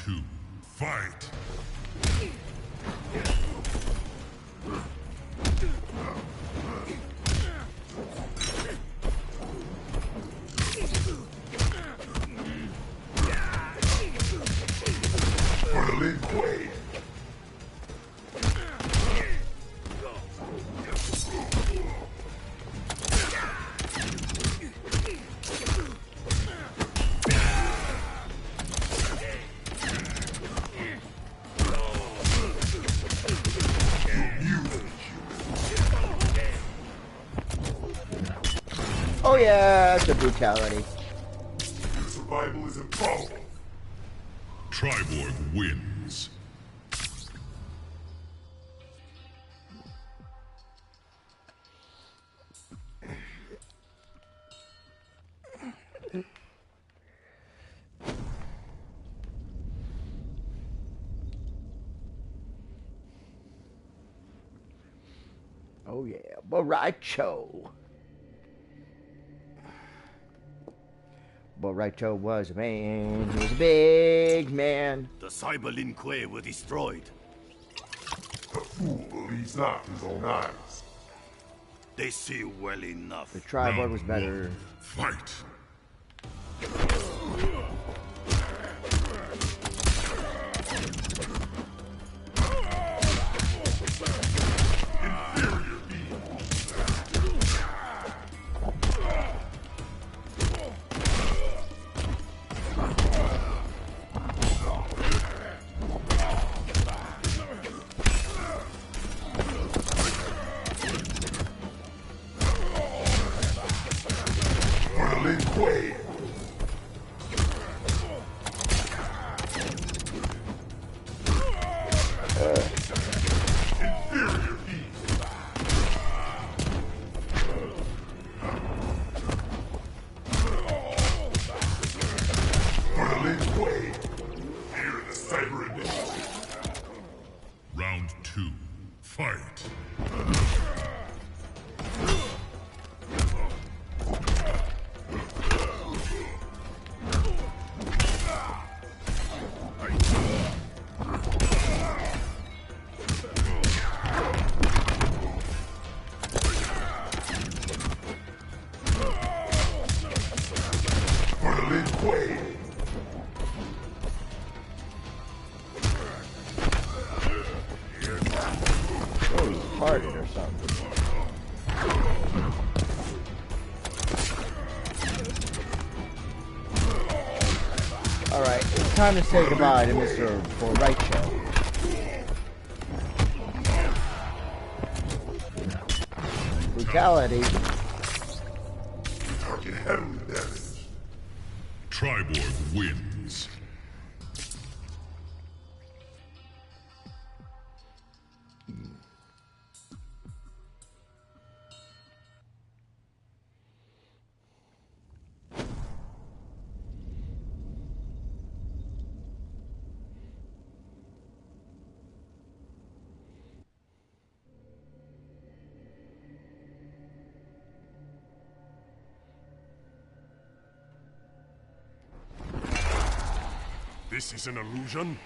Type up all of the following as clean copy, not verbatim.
2, fight! Oh yeah, that's a brutality. Your survival is improbable. Triborg wins. Oh yeah, Borracho. Borracho was a man. He was a big man. The Cyberlinque were destroyed. The fool believes not his own eyes. They see well enough. The Triborg was better. Fight! Round 2, fight! Hearted or something. Alright, it's time to say goodbye to Mr. Borracho. Brutality. Target heavily damaged. Triborg wins. This is an illusion?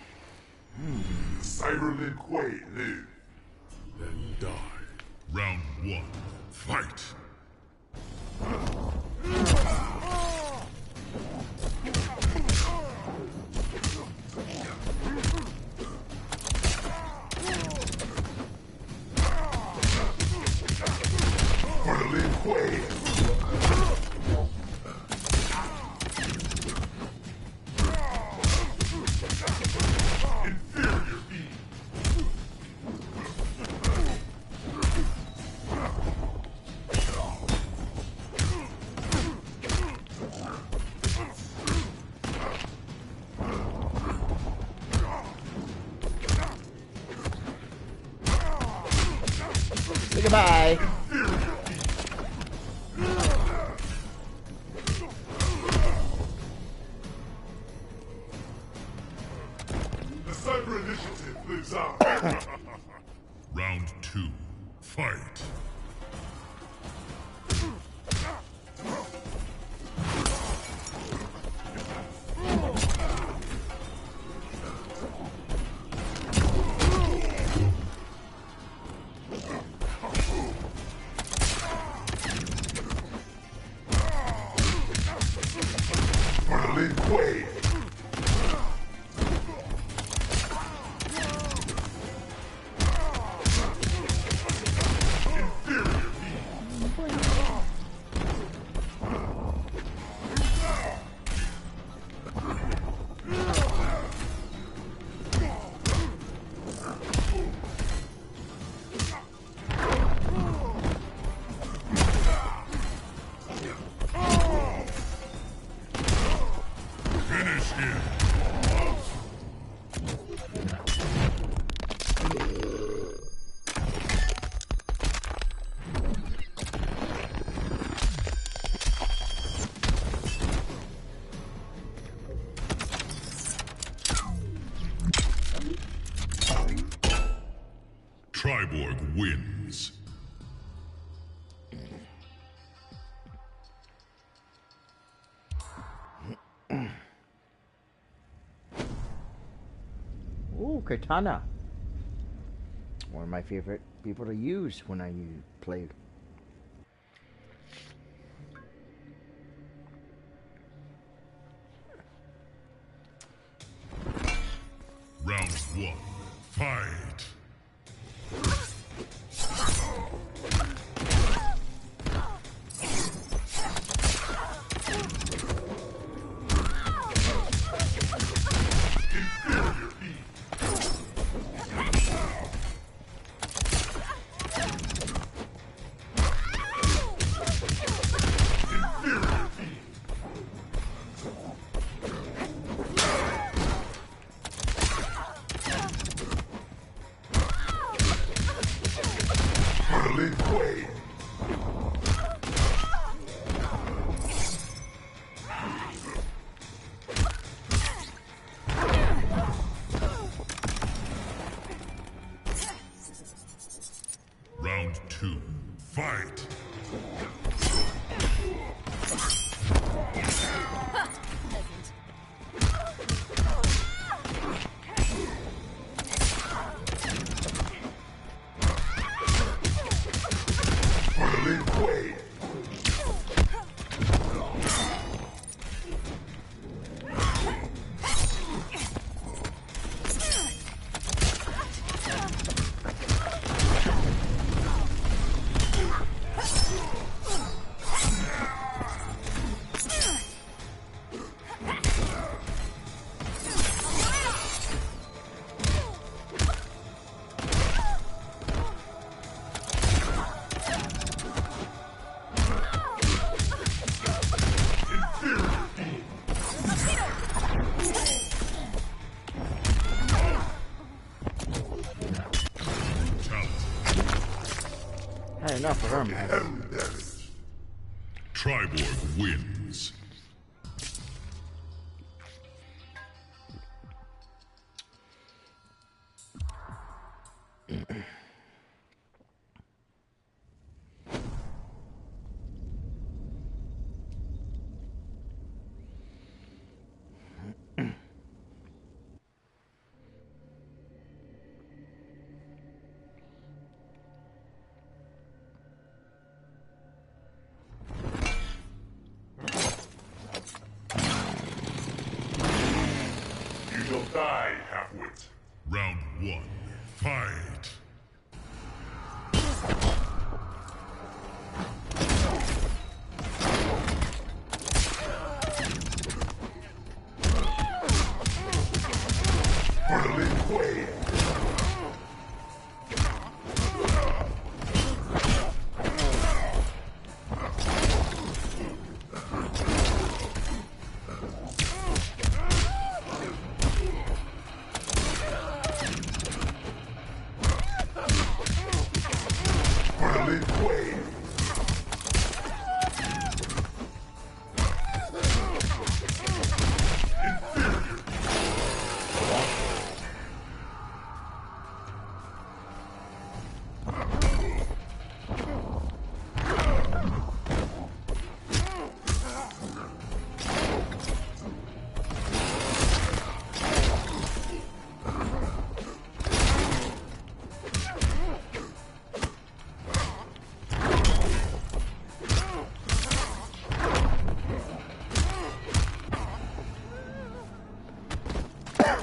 Cyberlinque live. Then die. Round 1, fight! Say goodbye. The Cyber Initiative lives on. Round 2, fight! Lin Kuei. Triborg wins. Ooh, Katana. One of my favorite people to use when I play. Round 1. Fight! Lin Kuei. Round 2. Fight! Lin Kuei. Had enough of her, man. Heavy damage. Triborg wins. You shall die, half-wit. Round 1. Fight! For Lin Kuei.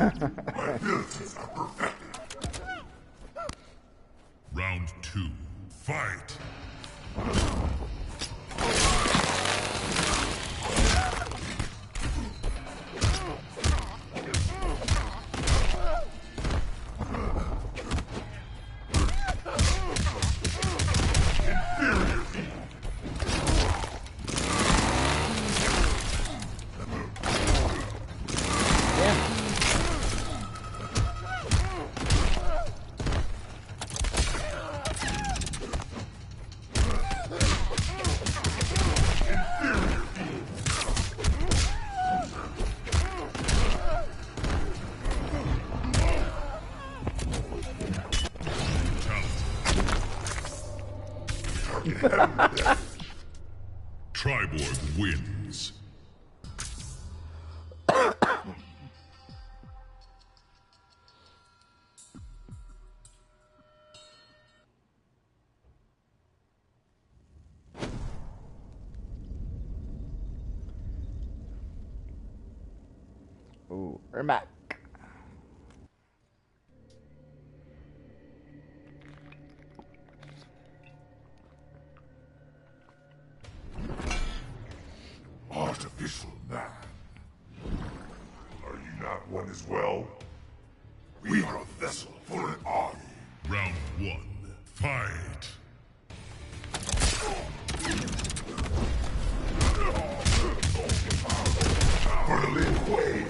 My abilities are perfected. Round 2. Fight! Triborg wins. Ooh, Ermac. Artificial man. Are you not one as well? We are a vessel for an army. Round 1. Fight! For the Lin Kuei.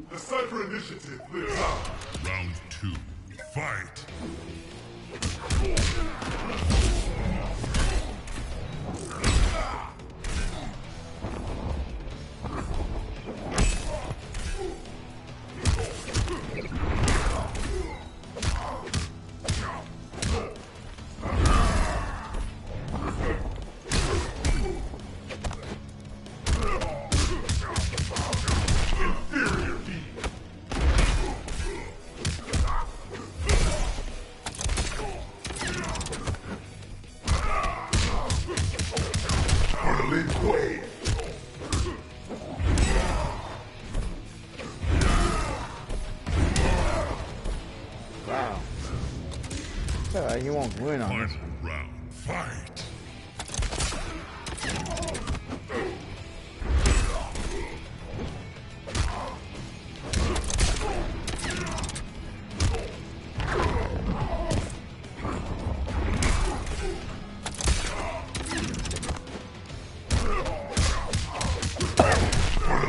The Cypher Initiative lives on. Round 2. Fight! Lin Kuei. Wow. You won't win on this. Final round. Fight!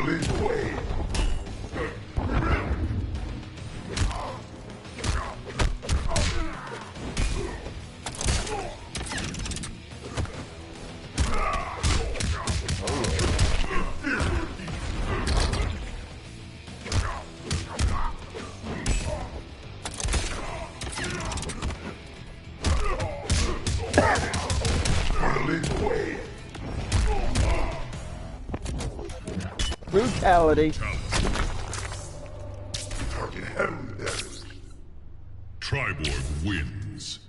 Lin Kuei. Lin Kuei. Brutality. Target heavily damaged. Triborg wins.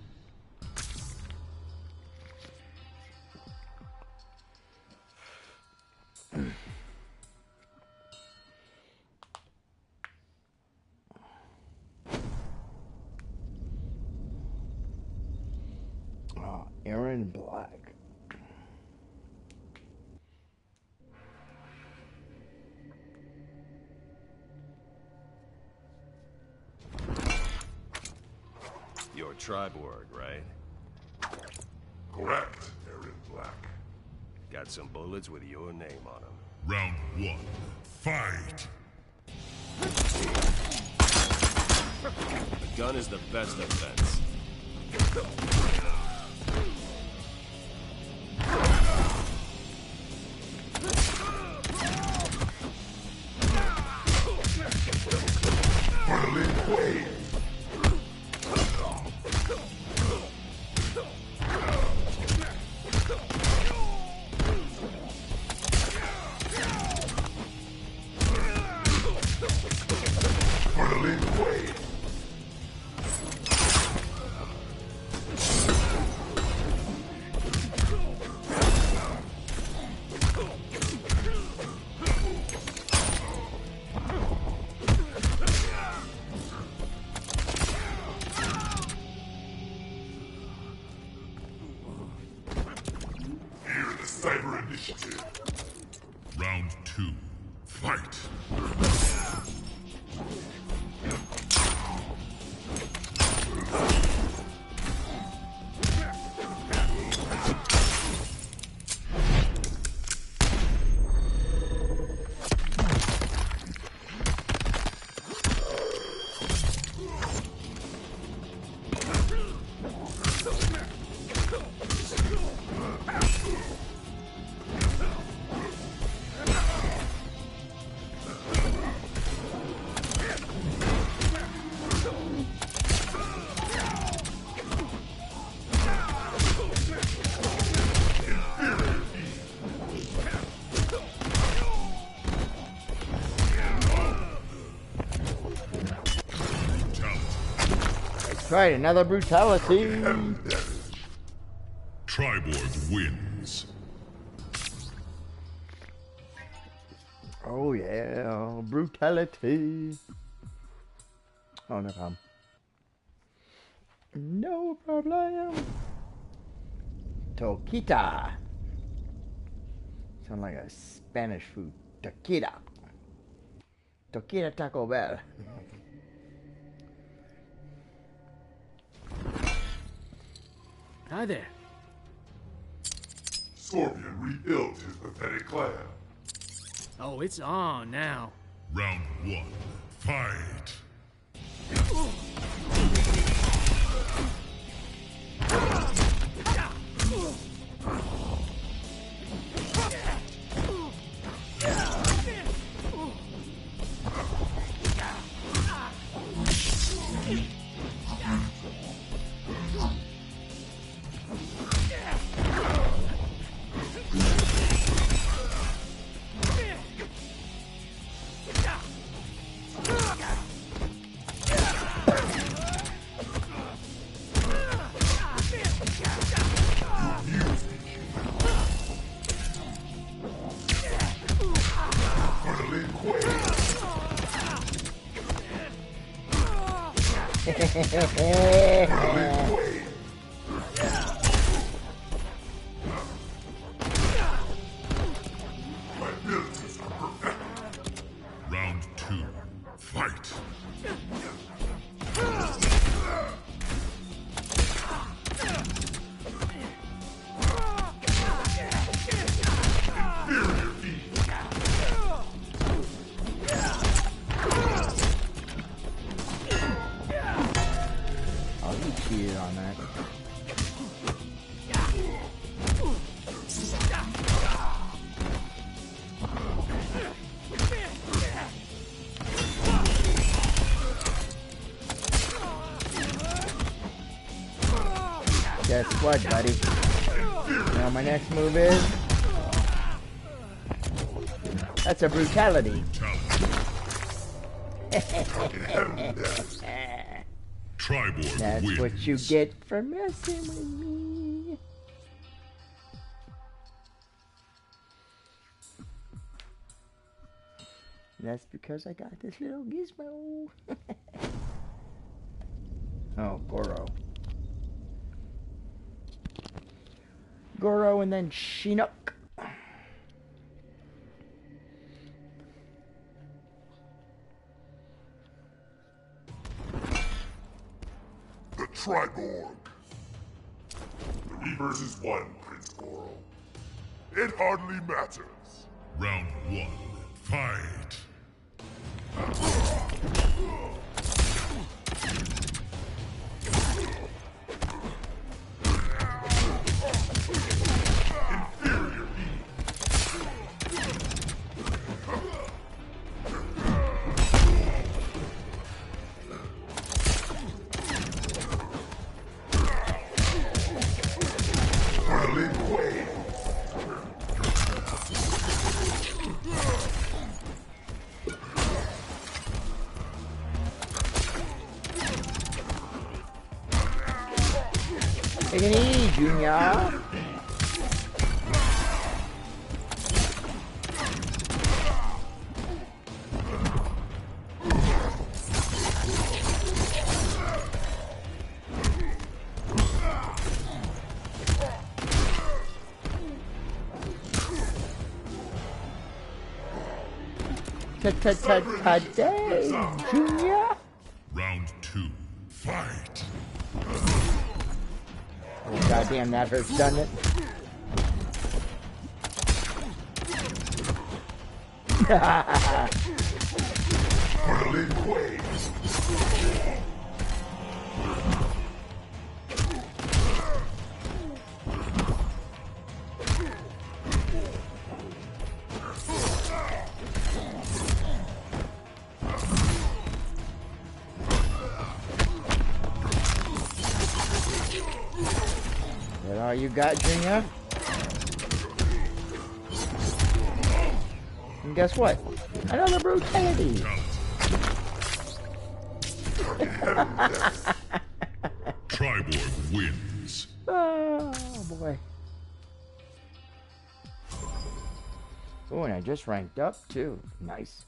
Oh, Aaron Black. You're Triborg, right? Correct, Aaron Black. Got some bullets with your name on them. Round 1. Fight! The gun is the best defense. Cyber initiative. Round 2. Fight. Right, another brutality. Triborg wins. Oh yeah, brutality. Oh, no problem. No problem. Toquita. Sound like a Spanish food. Toquita. Toquita Taco Bell. Hi there. Scorpion rebuilt his pathetic clan. Oh, it's on now. Round 1. Fight. Round 2. Fight. On that. Guess what, buddy? Now my next move is... That's a brutality. Triborg That's wins. what you get for messing with me. That's because I got this little gizmo. Oh, Goro. Goro and then Chinook. The Triborg. 3 versus 1, Prince Goro. It hardly matters. Round 1. Fight. Take it easy, Junior. Ta-ta-ta-ta-day, Junior. Round 2. Fight. Oh, goddamn, that hurts, doesn't it? That all you got, Junior? And guess what? Another brutality. Triborg wins. Oh, boy. Oh, and I just ranked up, too. Nice.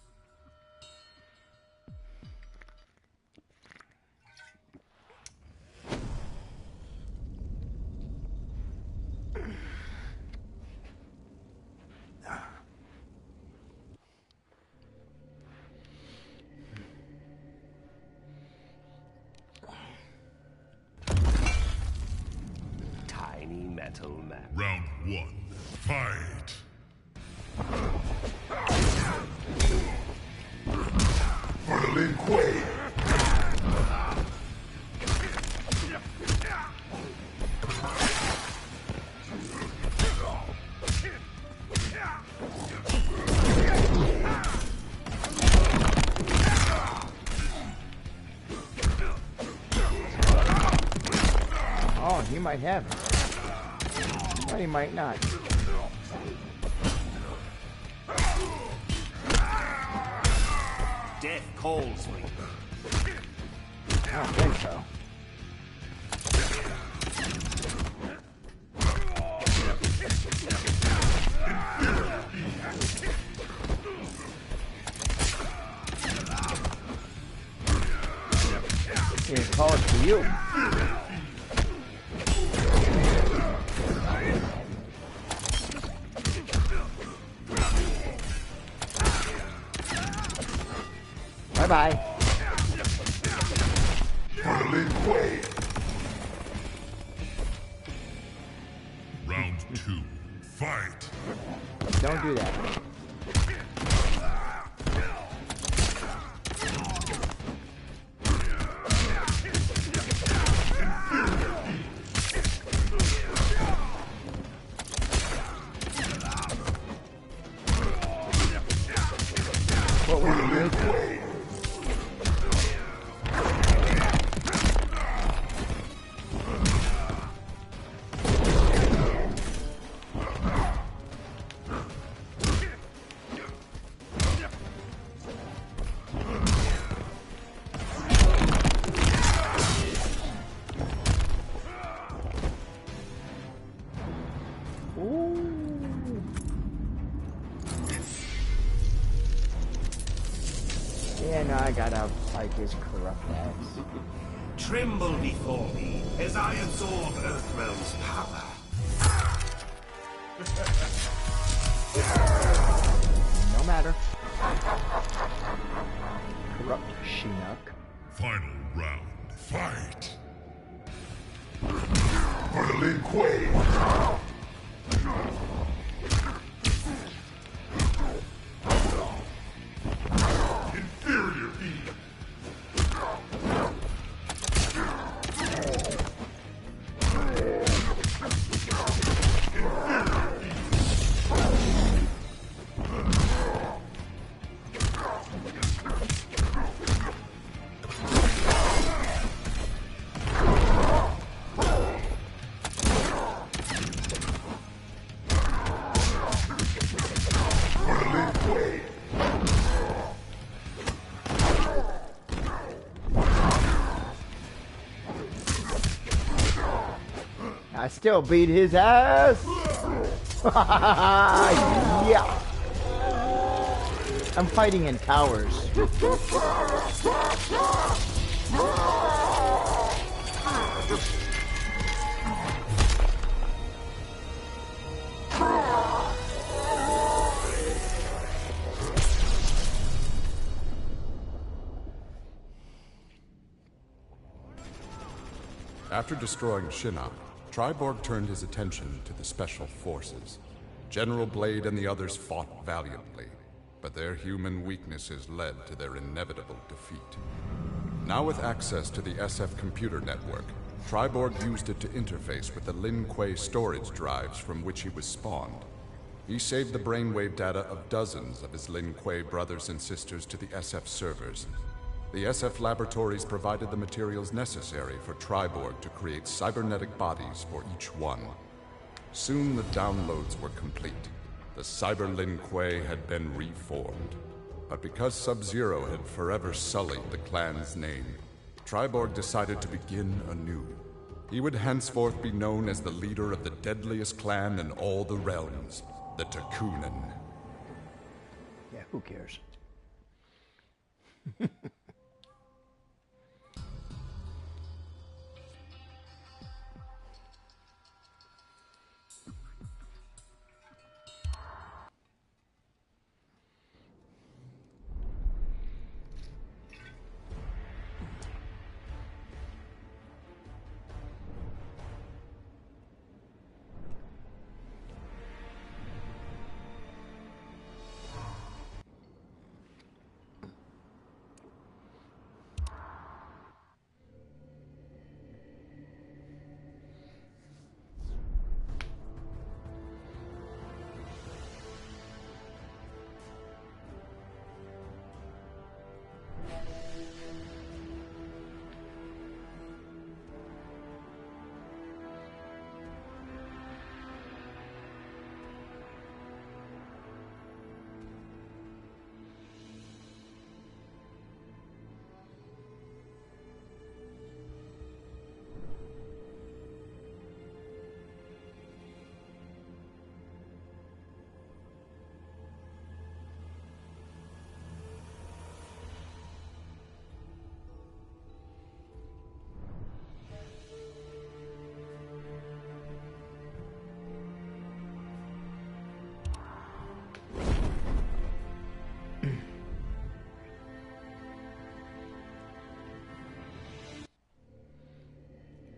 Tiny metal man. Round 1. Fight. Oh, he might have it. But he might not. Death calls me. I don't think so. It calls for you. Bye-bye. Round 2. Fight. Don't do that. What were you making? Yeah, no, I gotta fight his corrupt ass. Tremble before me as I absorb Earthrealm's power. No matter. Corrupt Shinnok. Final round. Fight. Inferior being. still beat his ass. Yeah. I'm fighting in towers. After destroying Shinnok, Triborg turned his attention to the Special Forces. General Blade and the others fought valiantly, but their human weaknesses led to their inevitable defeat. Now with access to the SF computer network, Triborg used it to interface with the Lin Kuei storage drives from which he was spawned. He saved the brainwave data of dozens of his Lin Kuei brothers and sisters to the SF servers. The SF laboratories provided the materials necessary for Triborg to create cybernetic bodies for each one. Soon the downloads were complete. The Cyber Lin Kuei had been reformed. But because Sub-Zero had forever sullied the clan's name, Triborg decided to begin anew. He would henceforth be known as the leader of the deadliest clan in all the realms, the Takunin. Yeah, who cares?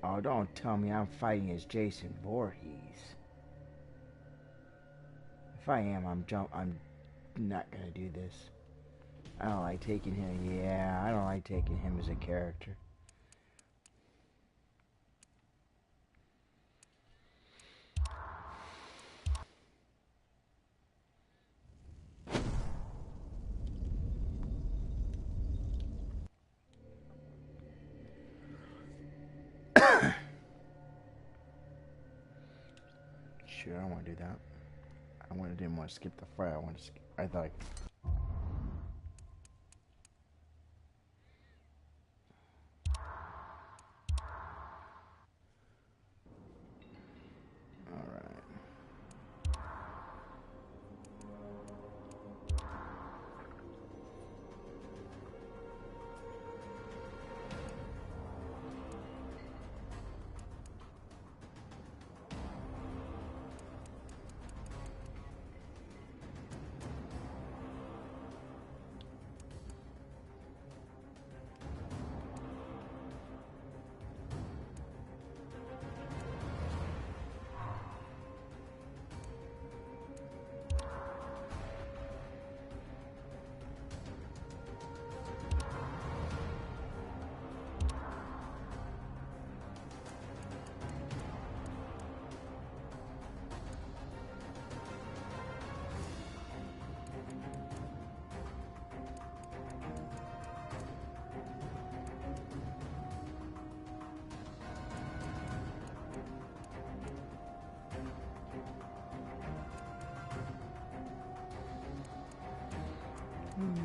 Oh, don't tell me I'm fighting as Jason Voorhees. If I am, I'm not gonna do this. I don't like taking him. Yeah, I don't like taking him as a character. Sure, I don't want to do that. Didn't want to skip the fight. I thought. All right.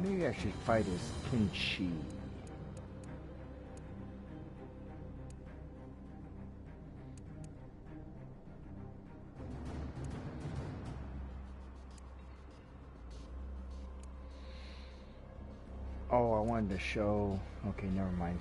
Maybe I should fight as Kinchi. Oh, I wanted to show. Okay, never mind.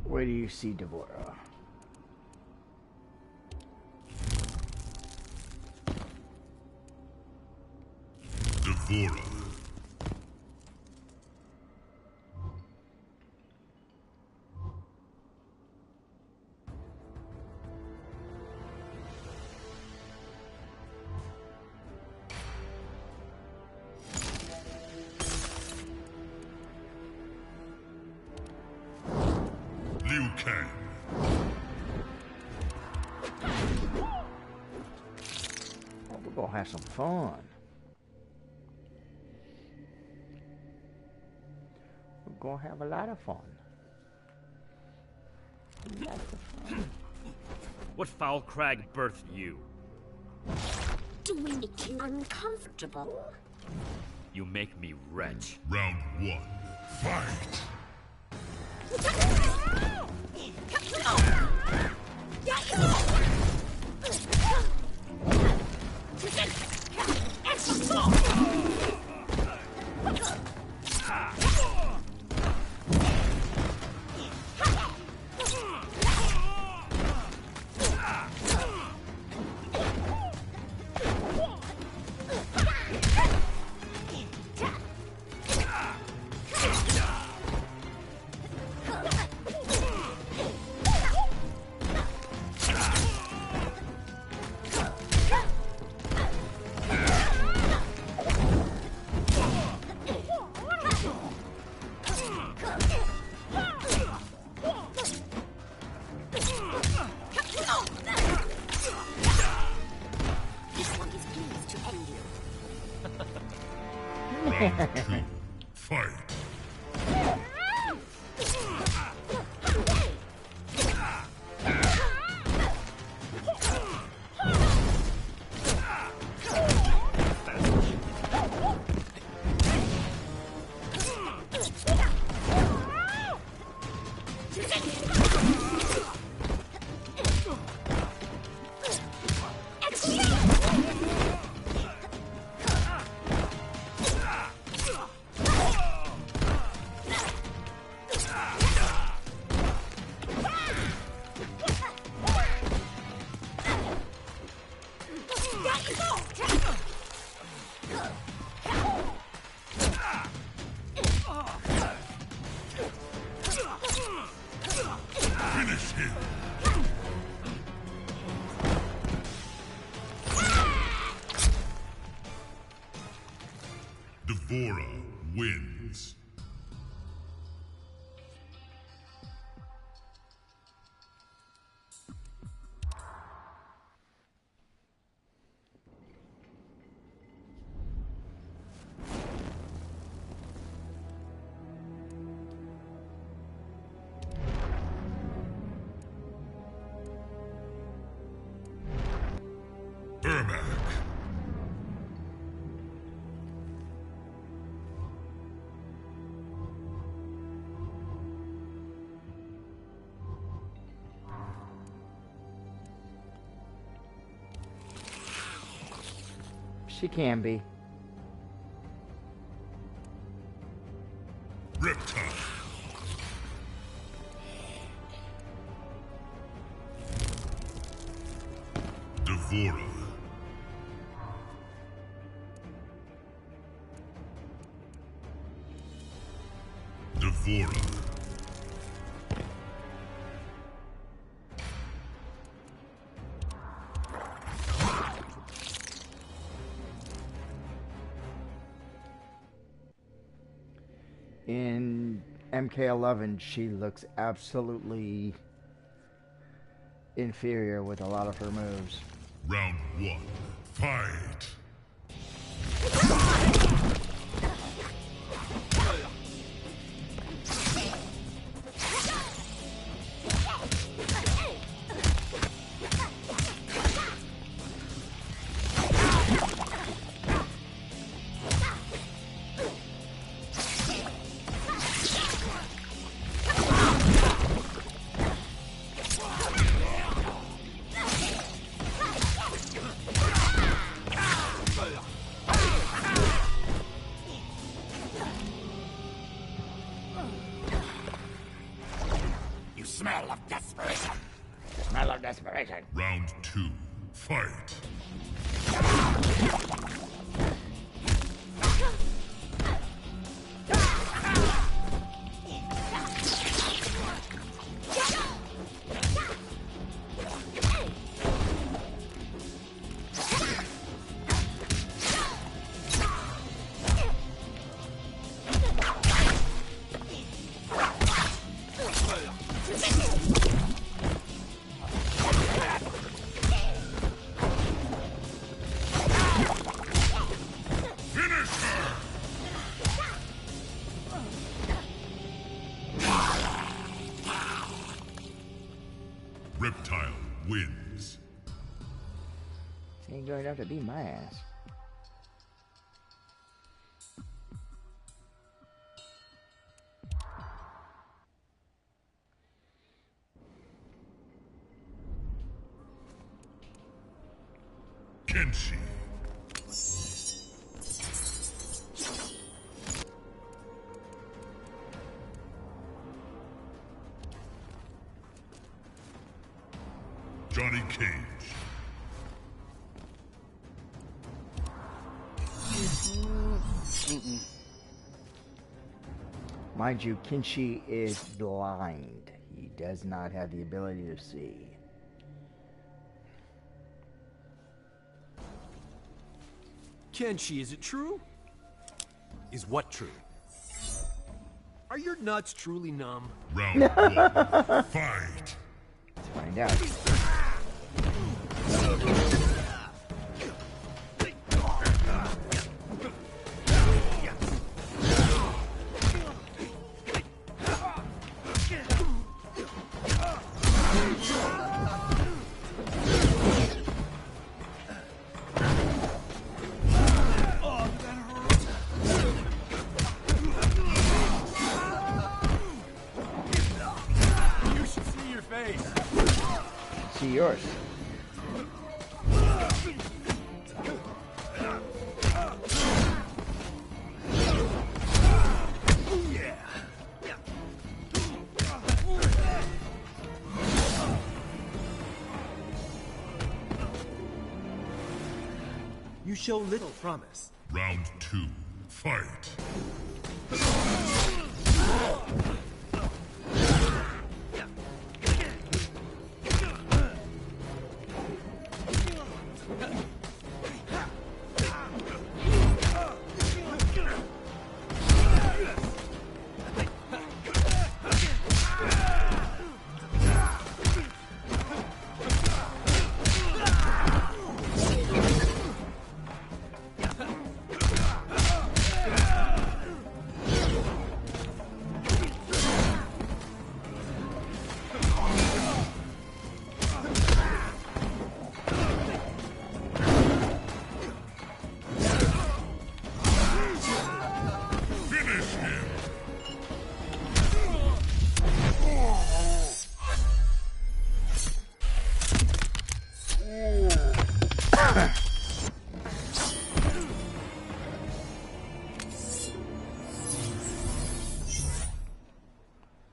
Where do you see Devorah? Devorah. Liu Kang. Oh, we're gonna have some fun. We're gonna have a lot of fun. Lots of fun. What foul crag birthed you? Do we make you uncomfortable? You make me wretch. Round 1. Fight! Round 2. Fight! Finish him! Devorah wins. Ermac. She can be. Reptile. Devourer. Devourer. In MK11, she looks absolutely inferior with a lot of her moves. Round 1. Fight. Smell of desperation. Smell of desperation. Round 2. Fight. Reptile wins. Ain't going to have to beat my ass. Kenshi. Johnny Cage. Mind you, Kenshi is blind. He does not have the ability to see. Kenshi, is it true? Is what true? Are your nuts truly numb? Round 1. Fight. Let's find out. See yours. You show little promise. Round 2. Fight.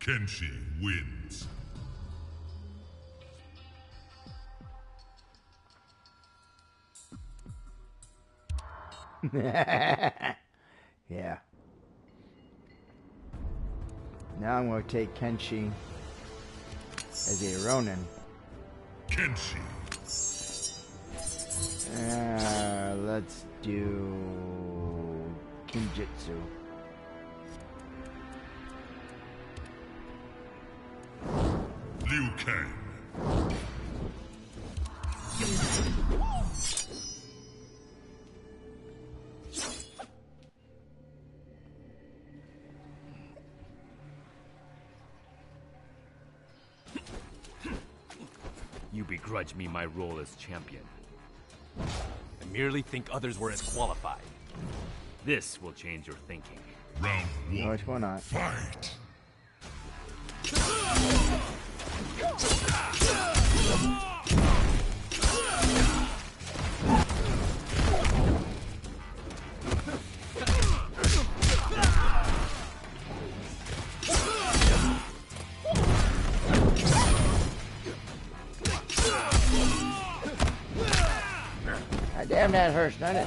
Kenshi wins. Yeah. Now I'm going to take Kenshi as a Ronin. Kenshi. Let's do Kinjutsu. Liu Kang. You begrudge me my role as champion. I merely think others were as qualified. This will change your thinking. Round one. Which one not? Fight. God damn, that hurts, doesn't it?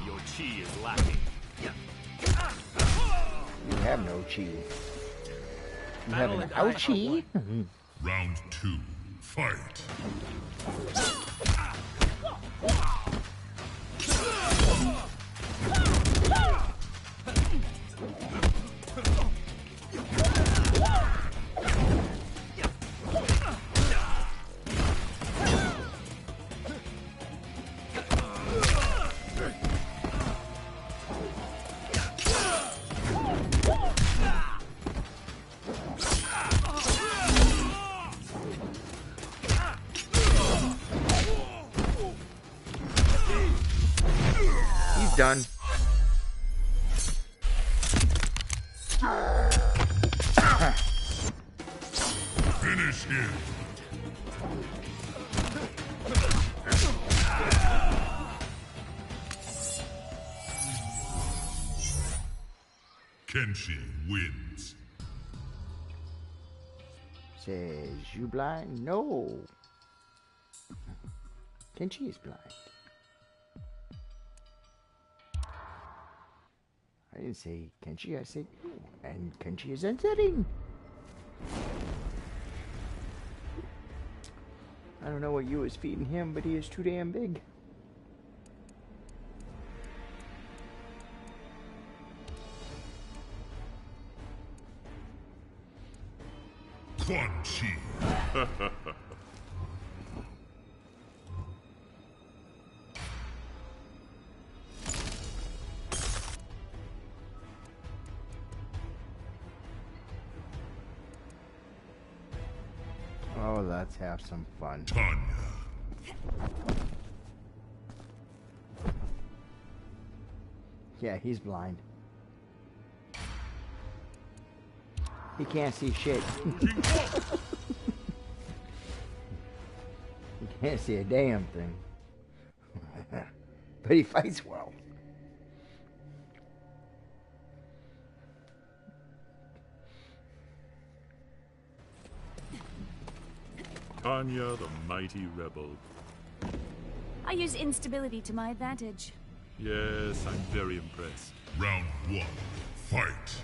Your chi is lacking. You have no chi. You have an ouchie. Round two. Fight. He's done. Finish him. Kenshi wins. Says, you blind? No. Kenshi is blind. I didn't say Kenshi, I said you. And Kenshi is unsetting. I don't know what you was feeding him, but he is too damn big. Quan Chi. Oh, let's have some fun. Tanya. Yeah, he's blind. He can't see shit. He can't see a damn thing. But he fights well. Tanya, the mighty rebel. I use instability to my advantage. Yes, I'm very impressed. Round one. Fight.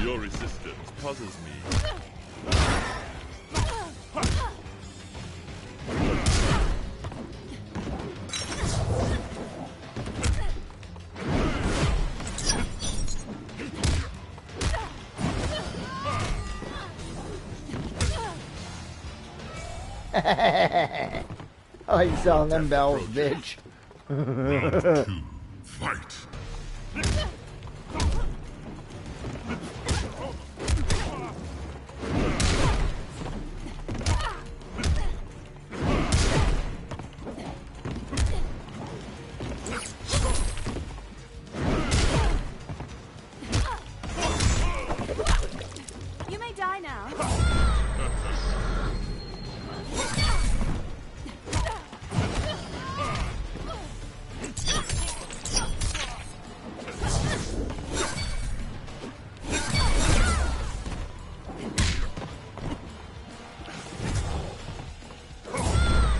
Your resistance puzzles me. I like selling them bells, bitch. Round 2, fight! You may die now.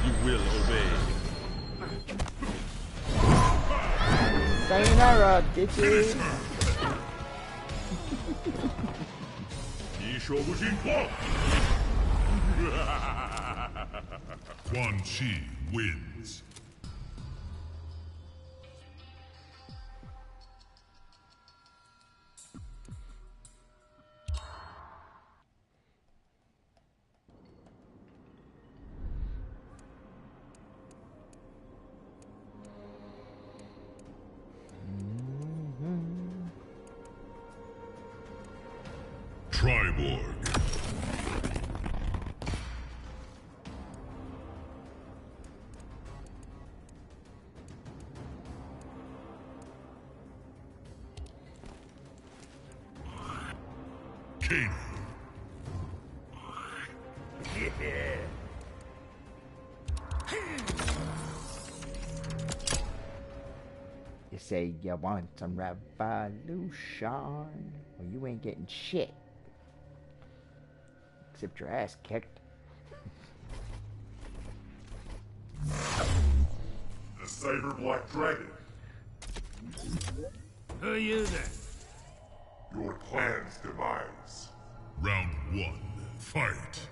You will obey. Sayonara, bitches. 你说不信我。 Quan Chi wins. Triborg. Kano. You say you want some revolution, well, you ain't getting shit. Except your ass kicked. The Saber Black Dragon. Who are you then? Your clan's demise. Round 1, fight!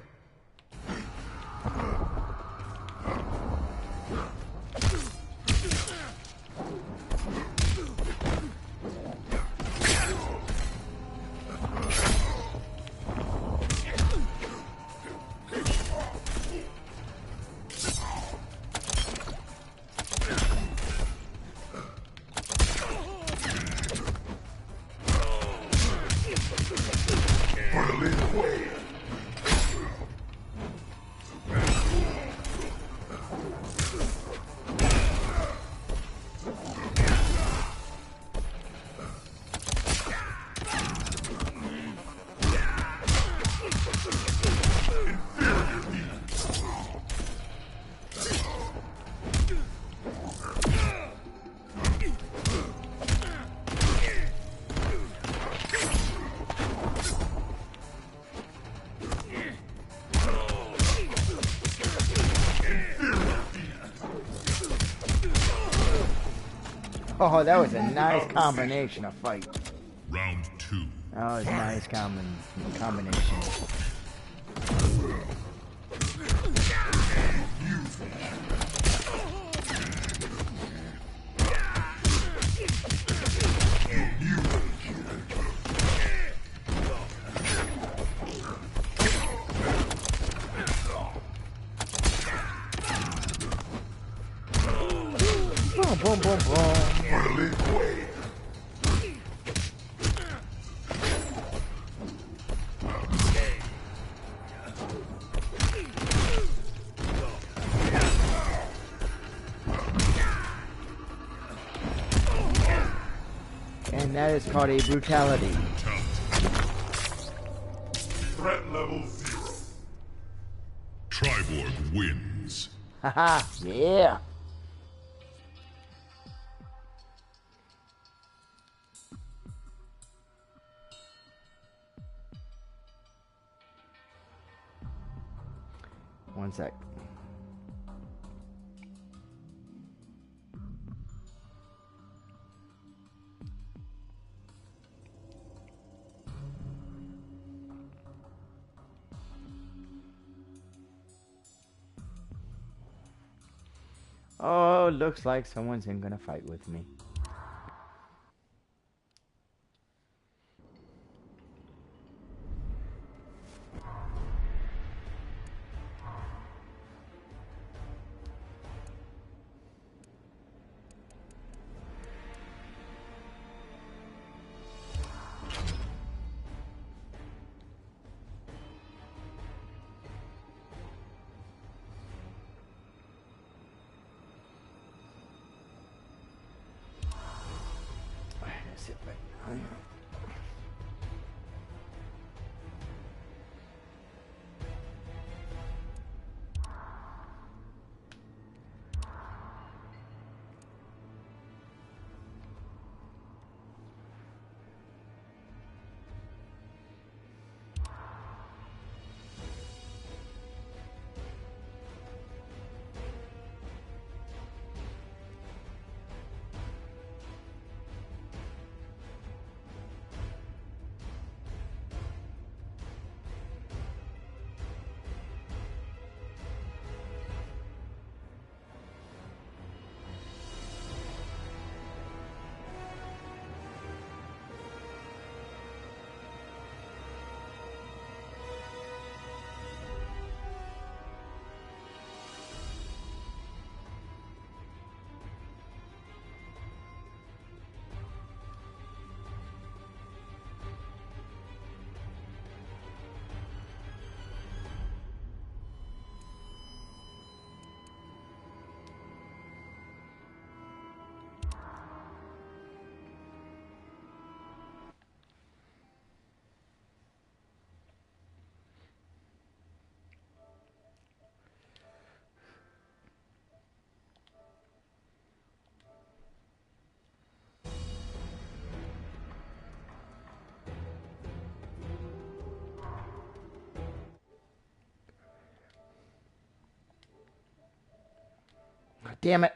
Oh, that was a nice combination of fight. Round 2. That was a nice combination. Boom, boom, boom, boom. And that is called a brutality. Threat level 0. Triborg wins. Haha, yeah. One sec. Oh, looks like someone's in gonna fight with me. Damn it.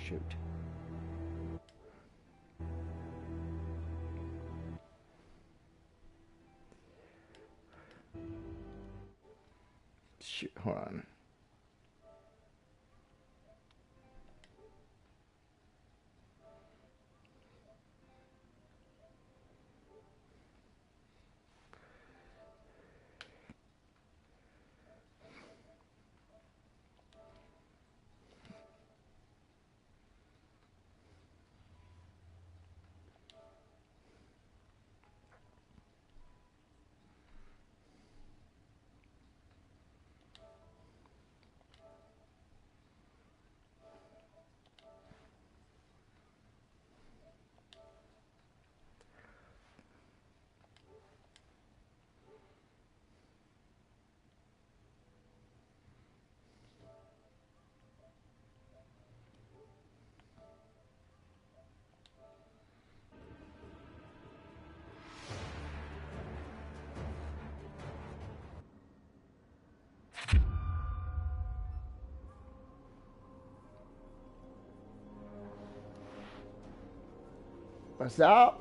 Shoot. Shoot, hold on. What's up?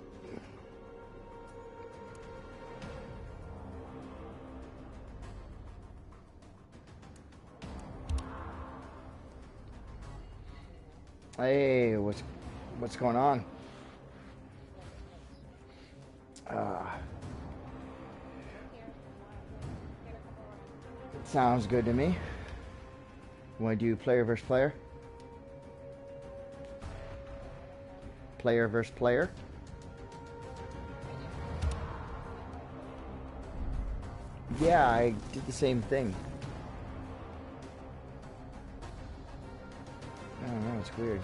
Hey, what's going on? Sounds good to me. Want to do player versus player? Player versus player? Yeah, I did the same thing. I don't know, it's weird.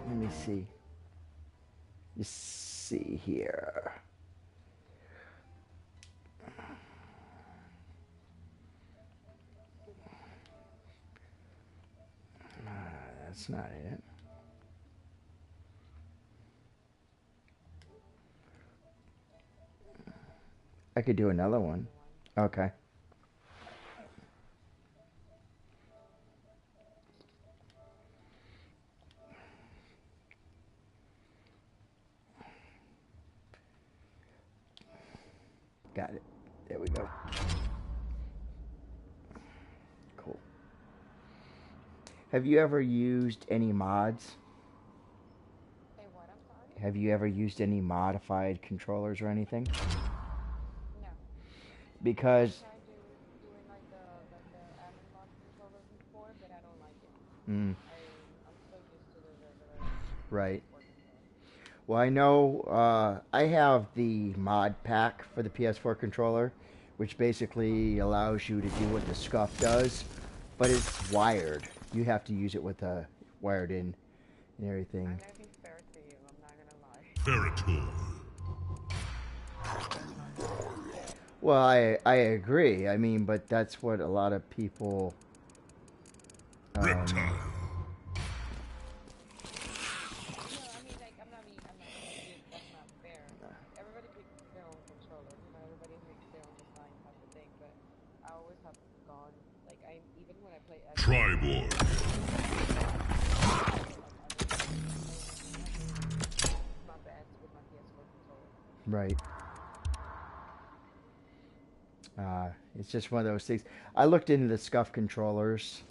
Let me see. Let's see here. That's not it. I could do another one. Okay. Got it. There we go. Cool. Have you ever used any mods? Hey, what? I'm sorry? Have you ever used any modified controllers or anything? No. Because I tried doing like the analog controllers before, but I don't like it. I'm so used to the regular. Right. Well, I know I have the mod pack for the PS4 controller, which basically allows you to do what the scuff does, but it's wired. You have to use it with a wired in and everything. I'm gonna be fair to you. I'm not gonna lie. Veritor. Well, I agree. I mean, but that's what a lot of people. Reptile. That's not fair. Everybody picks their own controller. You know, everybody makes their own design type of thing. But I always have gone like even when I play. Triborg. My best with my PS4 controller. Right. It's just one of those things. I looked into the scuff controllers,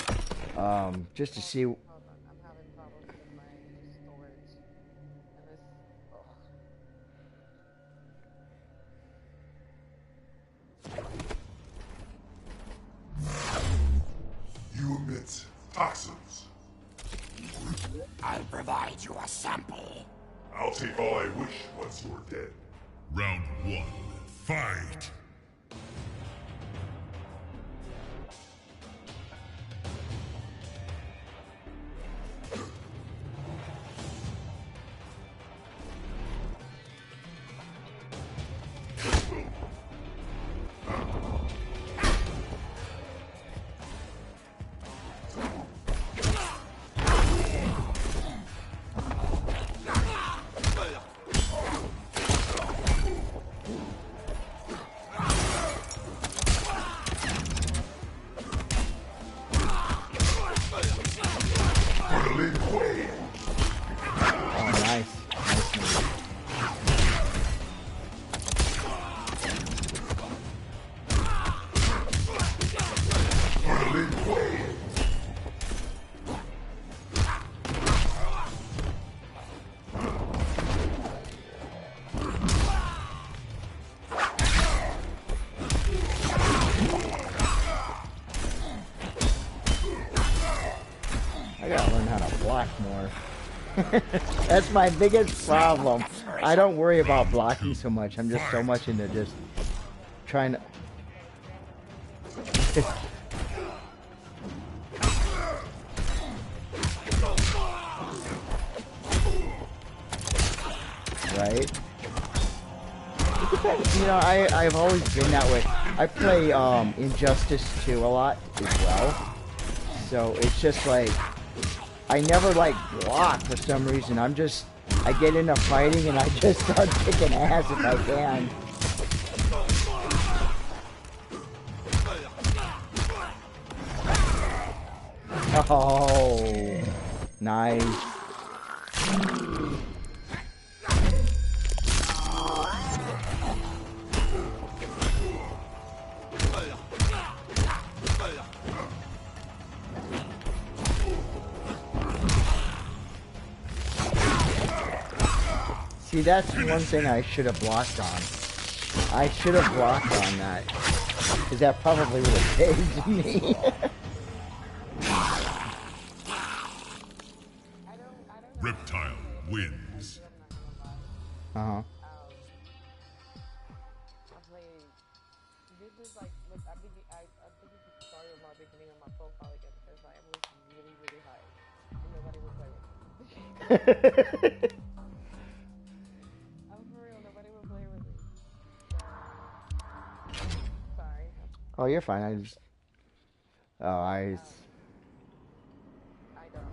just to see. Hold on, I'm having problems with my storage, and this. You emit toxins. I'll provide you a sample. I'll take all I wish once you're dead. Round 1. Fight! That's my biggest problem. I don't worry about blocking so much. I'm just so much into just trying to... Right? You know, I've always been that way. I play Injustice 2 a lot as well. So it's just like... I never like block for some reason. I get into fighting and I just start kicking ass if I can. Oh, nice. See, that's one thing I should have blocked on. I should have blocked on that. Because that probably would have saved me. Reptile wins. Uh-huh. This is like, look, I think you should start at my beginning of my profile again because I was really, really high. And nobody would play with me. I'm for real, nobody would play with me. Sorry. Oh, you're fine. I just... Oh, I don't.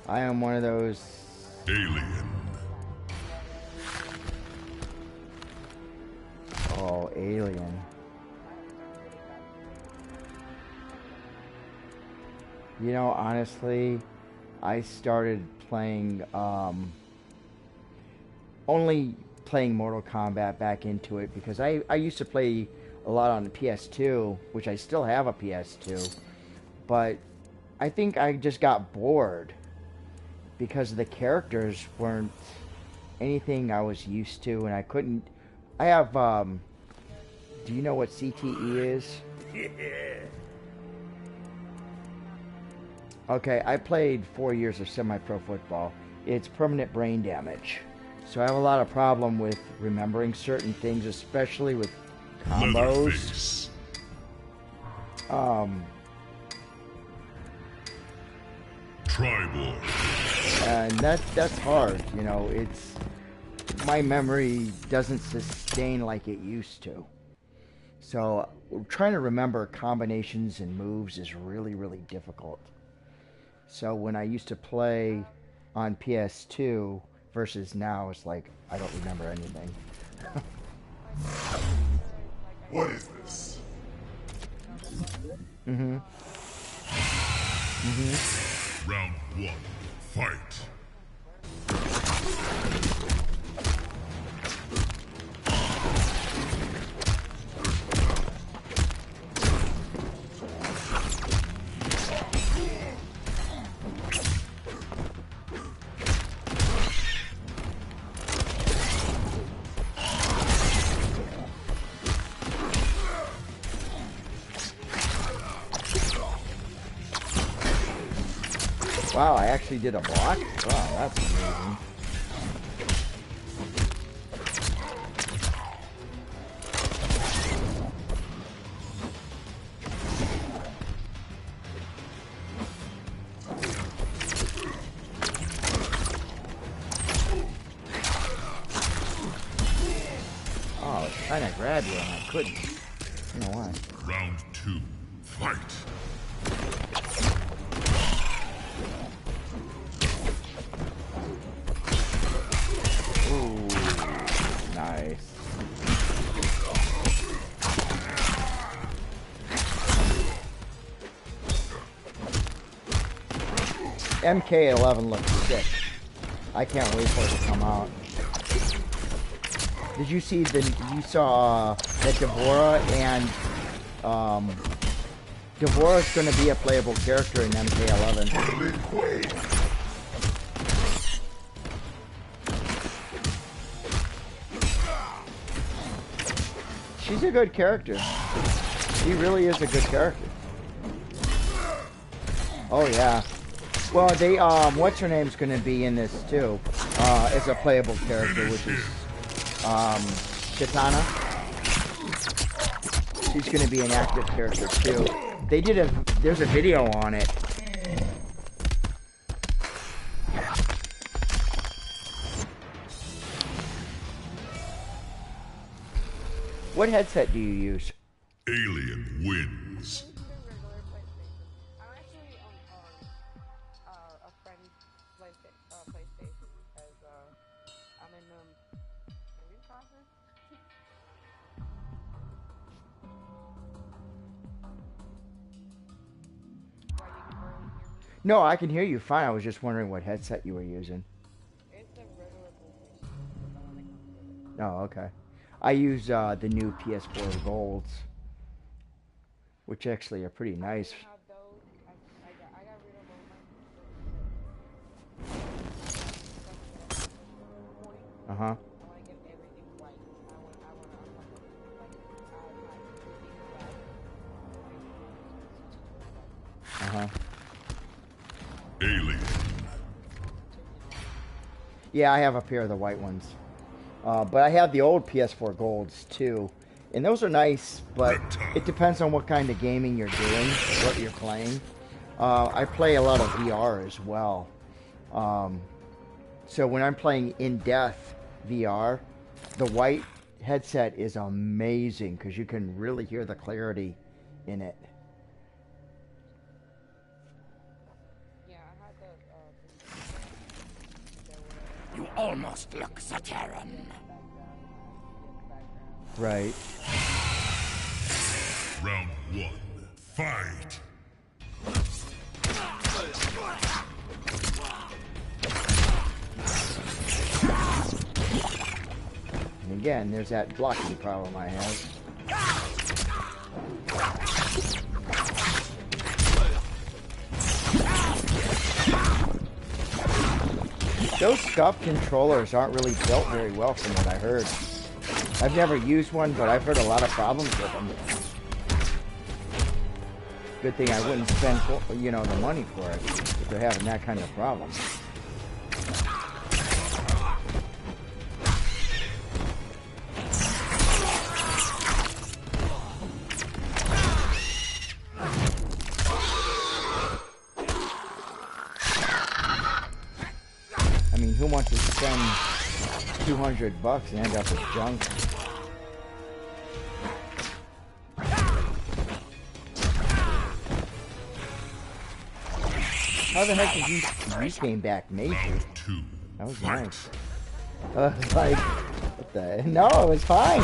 I am one of those... Alien. Oh, Alien. You know, honestly, I started playing, only playing Mortal Kombat back into it because I used to play a lot on the PS2, which I still have a PS2, but I think I just got bored because the characters weren't anything I was used to, and I couldn't. I have, do you know what CTE is? Okay, I played 4 years of semi-pro football. It's permanent brain damage. So I have a lot of problem with remembering certain things, especially with combos. Tribal. And that's hard, you know, it's my memory doesn't sustain like it used to. So trying to remember combinations and moves is really, really difficult. So when I used to play on PS2 versus now, it's like I don't remember anything. What is this? Mm-hmm. Mm-hmm. Round 1. Fight. Wow, I actually did a block? Wow, that's amazing. Oh, I was trying to grab you and I couldn't. I don't know why. Round 2. Fight. Nice. MK11 looks sick. I can't wait for it to come out. Did you see you saw that Devora and Devora's going to be a playable character in MK11. She's a good character. She really is a good character. Oh yeah. Well, they what's her name's gonna be in this too? As a playable character, which is Kitana. She's gonna be an active character too. They did there's a video on it. What headset do you use? Alien wins. I'm actually on a friend's PlayStation because I'm in movie process. No, I can hear you fine. I was just wondering what headset you were using. It's a regular PlayStation. Oh, okay. I use the new PS4 Golds, which actually are pretty nice. Uh-huh. Uh-huh. Alien. Yeah, I have a pair of the white ones. But I have the old PS4 Golds too. And those are nice, but it depends on what kind of gaming you're doing, what you're playing. I play a lot of VR as well. So when I'm playing in-depth VR, the white headset is amazing because you can really hear the clarity in it. You almost look Zaterran. Right. Round 1. Fight. And again, there's that blocking problem I have. Those scuff controllers aren't really built very well from what I heard. I've never used one, but I've heard a lot of problems with them. Good thing I wouldn't spend, you know, the money for it if they're having that kind of problem. I mean, who wants to spend $200 and end up with junk? How the heck did you came back major? That was nice. Like, what the? No, it was fine.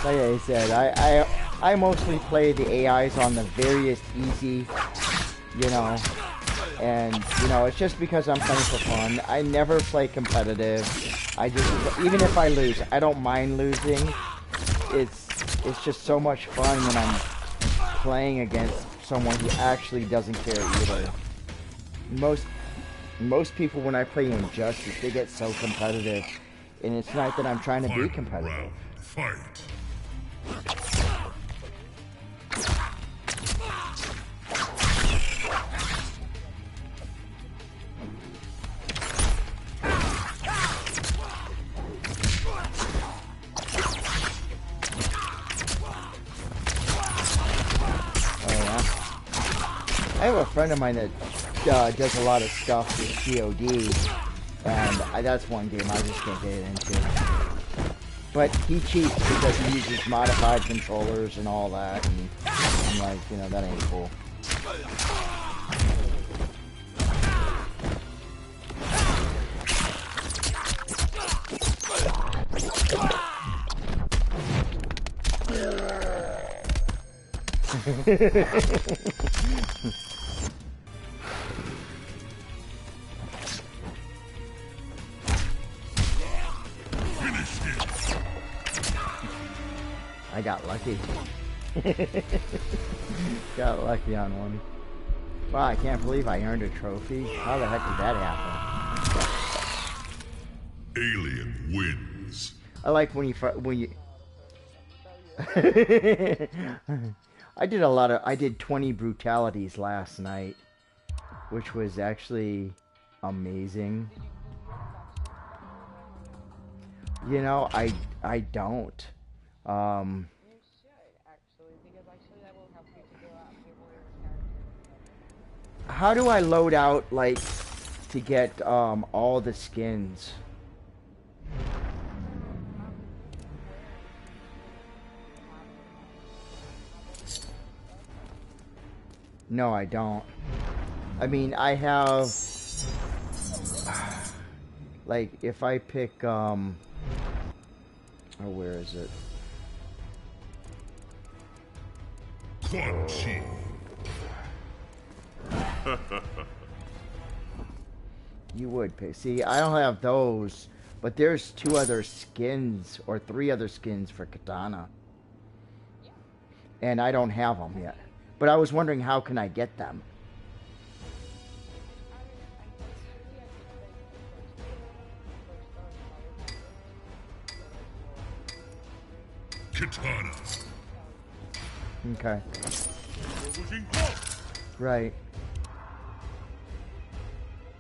Like I said, I mostly play the AIs on the various easy, you know, and you know, it's just because I'm playing for fun. I never play competitive. I just, even if I lose, I don't mind losing. It's just so much fun when I'm playing against someone who actually doesn't care either. Most people when I play Injustice, they get so competitive. And it's not that I'm trying to be competitive. Fight. Oh yeah. I have a friend of mine that does a lot of stuff with COD. And that's one game I just can't get into. But he cheats because he uses modified controllers and all that, and I'm like, you know, that ain't cool. I got lucky. Got lucky on one. Wow, I can't believe I earned a trophy. How the heck did that happen? Alien wins. I like when you I did 20 brutalities last night, which was actually amazing. You know, I don't. You should, actually, because actually that will help you to go out and get more of your character. How do I load out, like, to get, all the skins? No, I don't. I mean, I have, like, if I pick, oh, where is it? You would pick. See, I don't have those, but there's 2 other skins or 3 other skins for Katana, and I don't have them yet. But I was wondering, how can I get them? Katana. Okay. Right.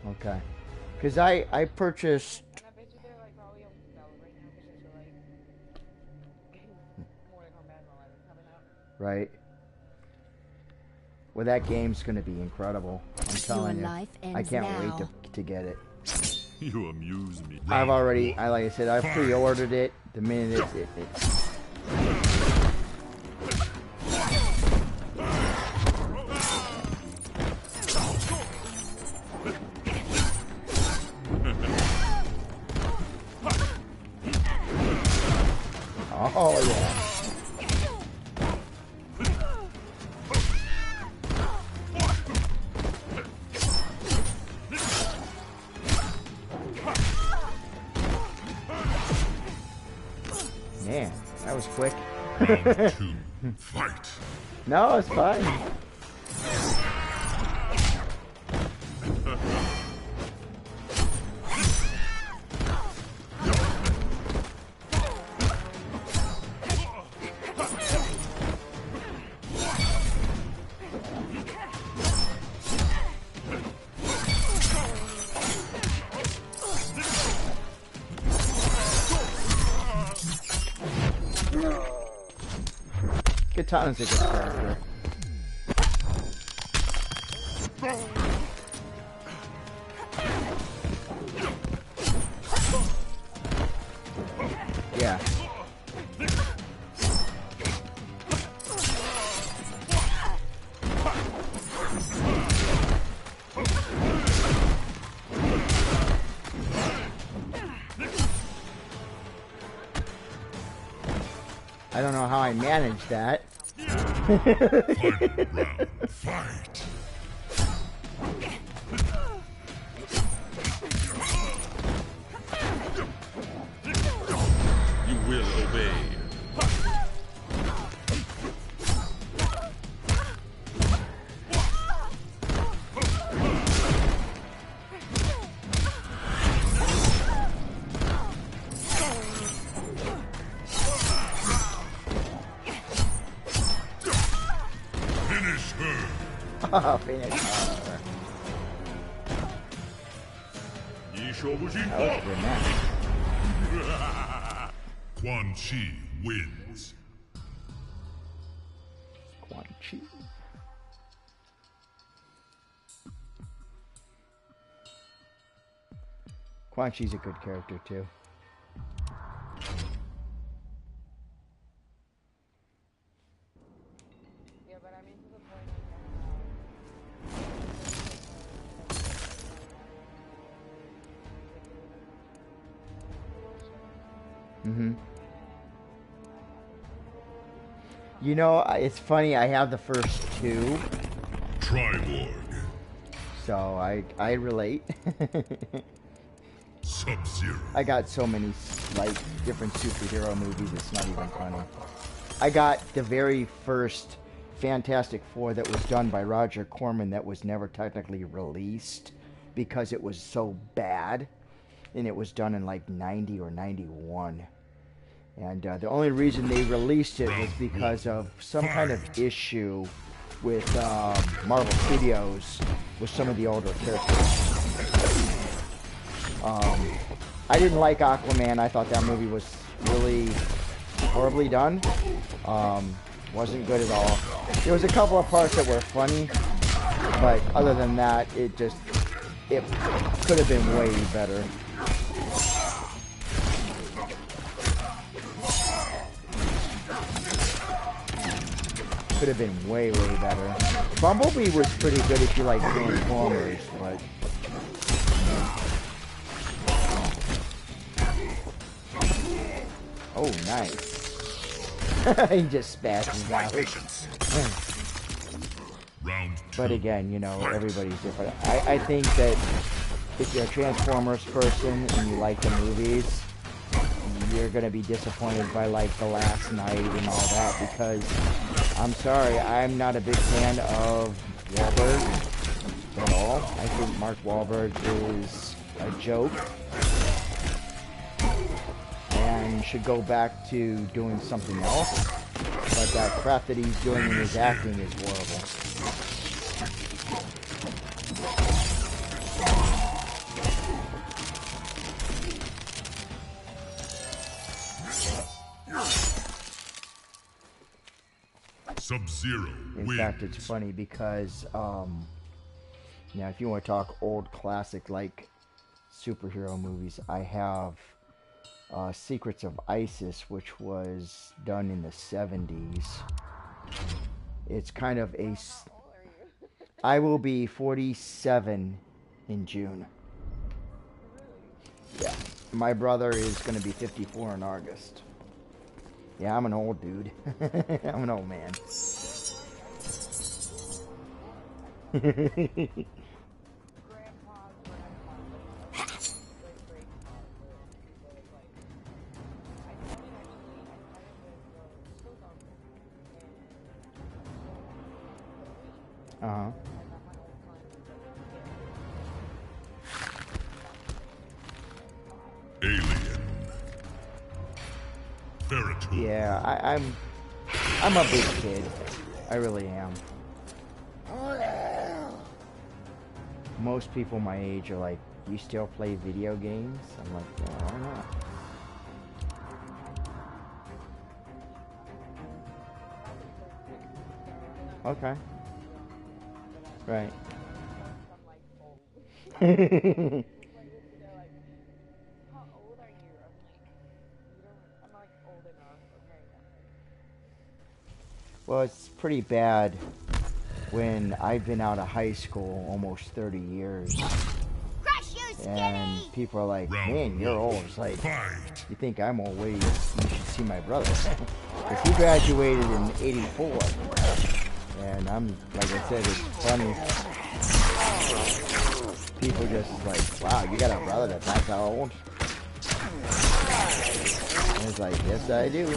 Okay. Because I purchased... Right. Well, that game's going to be incredible. I'm telling you. I can't wait to get it. You amuse me. I've already, like I said, I've pre-ordered it. The minute it's quick. Round 2, fight. No, it's fine. Katana's a good character. Yeah. I don't know how I managed that. Final round, fight. You will obey. Oh, finish her. That was a good match. Quan Chi wins. Quan Chi. Quan Chi's a good character too. You know, it's funny, I have the first two. Triborg. So I relate. Sub-Zero. I got so many, like, different superhero movies, it's not even funny. I got the very first Fantastic Four that was done by Roger Corman that was never technically released because it was so bad. And it was done in like 90 or 91. And the only reason they released it was because of some kind of issue with Marvel Studios with some of the older characters. I didn't like Aquaman. I thought that movie was really horribly done. Wasn't good at all. There was a couple of parts that were funny, but other than that, it could have been way better. Could have been way better. Bumblebee was pretty good if you like Transformers, but oh, nice. He just spasms out. But again, you know, everybody's different. I think that if you're a Transformers person and you like the movies, you're gonna be disappointed by like The Last Night and all that, because I'm sorry, I'm not a big fan of Wahlberg at all. I think Mark Wahlberg is a joke and should go back to doing something else. But that crap that he's doing in his acting is horrible. Sub-Zero wins. In fact, it's funny because, if you want to talk old classic like superhero movies, I have Secrets of Isis, which was done in the 70s. It's kind of a... I will be 47 in June. Yeah. My brother is going to be 54 in August. Yeah, I'm an old dude. I'm an old man. Uh-huh. Alien. Ferritor. Yeah, I'm a big kid. I really am. Most people my age are like, you still play video games? I'm like, yeah, why not? Okay. Right. Well, it's pretty bad when I've been out of high school almost 30 years. And people are like, man, you're old. It's like, you think I'm old? Wait, you should see my brother. Because he graduated in 84. And I'm, like I said, it's funny. People just like, wow, you got a brother that's that old? And it's like, yes, I do.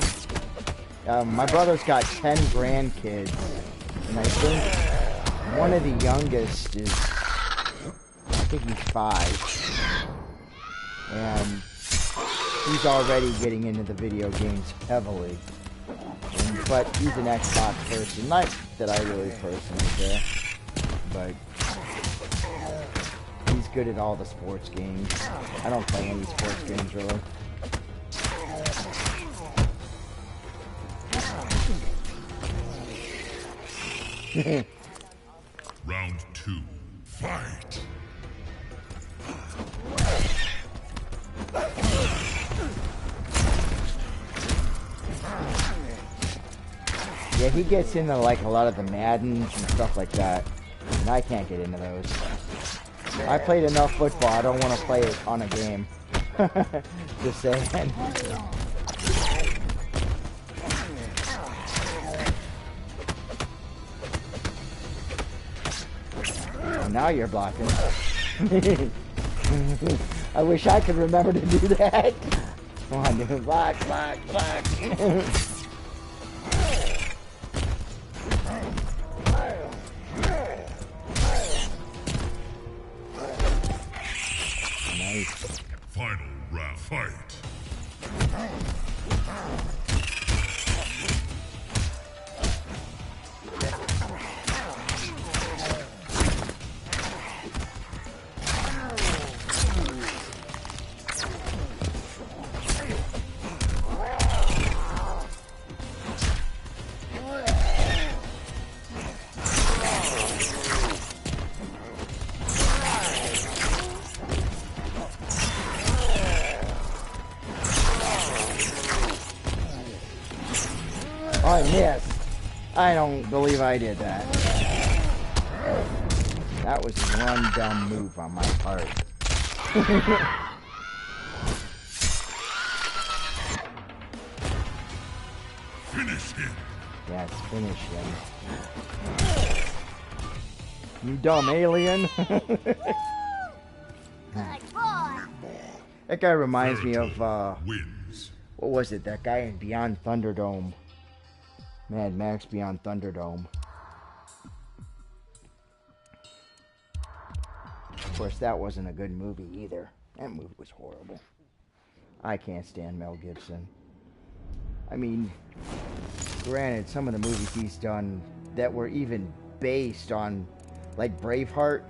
My brother's got 10 grandkids. And I think one of the youngest is, I think he's 5. And he's already getting into the video games heavily. But he's an Xbox person. Not that I really personally care. But he's good at all the sports games. I don't play any sports games really. Round 2. Fight. Yeah, he gets into like a lot of the Maddens and stuff like that. And I can't get into those. I played enough football, I don't want to play it on a game. Just saying. Now you're blocking. I wish I could remember to do that. Come on, dude. Block, block, block. Nice. Final round. Fight. I missed. I don't believe I did that. That was one dumb move on my part. Finish him. Yes, finish him. You dumb alien. That guy reminds me of, what was it? That guy in Beyond Thunderdome. Mad Max Beyond Thunderdome. Of course, that wasn't a good movie either. That movie was horrible. I can't stand Mel Gibson. I mean, granted, some of the movies he's done that were even based on, like Braveheart.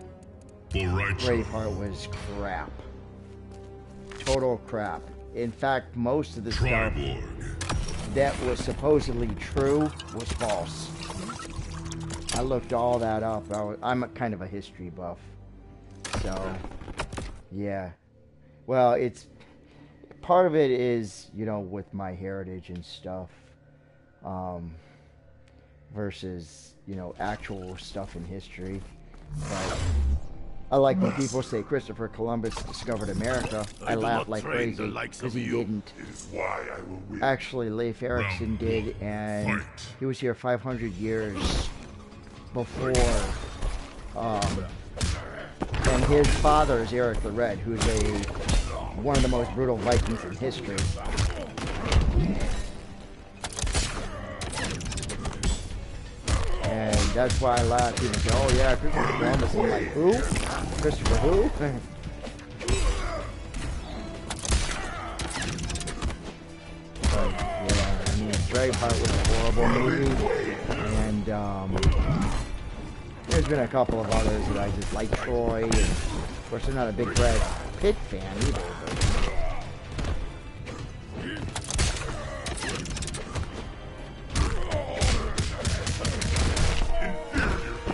Braveheart was crap. Total crap. In fact, most of the stuff that was supposedly true was false. I looked all that up. I'm kind of a history buff. So, yeah. Well, it's... part of it is, you know, with my heritage and stuff. Versus, you know, actual stuff in history. But I like when people say Christopher Columbus discovered America. I laugh like crazy because he didn't. Actually, Leif Erikson did, and he was here 500 years before. And his father is Eric the Red, who's one of the most brutal Vikings in history. And that's why I laugh. People say, oh yeah, Christopher Columbus. I'm like, who? Christopher who? But, yeah, I mean, Braveheart was a horrible movie. And, there's been a couple of others that I just like. Troy. And, of course, I'm not a big Brad Pitt fan either.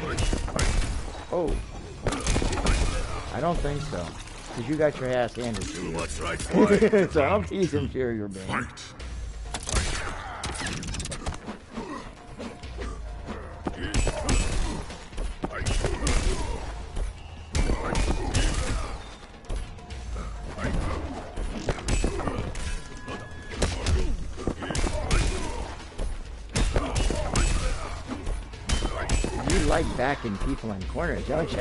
But, oh, I don't think so. Because you got your ass handed to you. What's right, boy? So I'll be inferior, man. You like backing people in corners, don't you?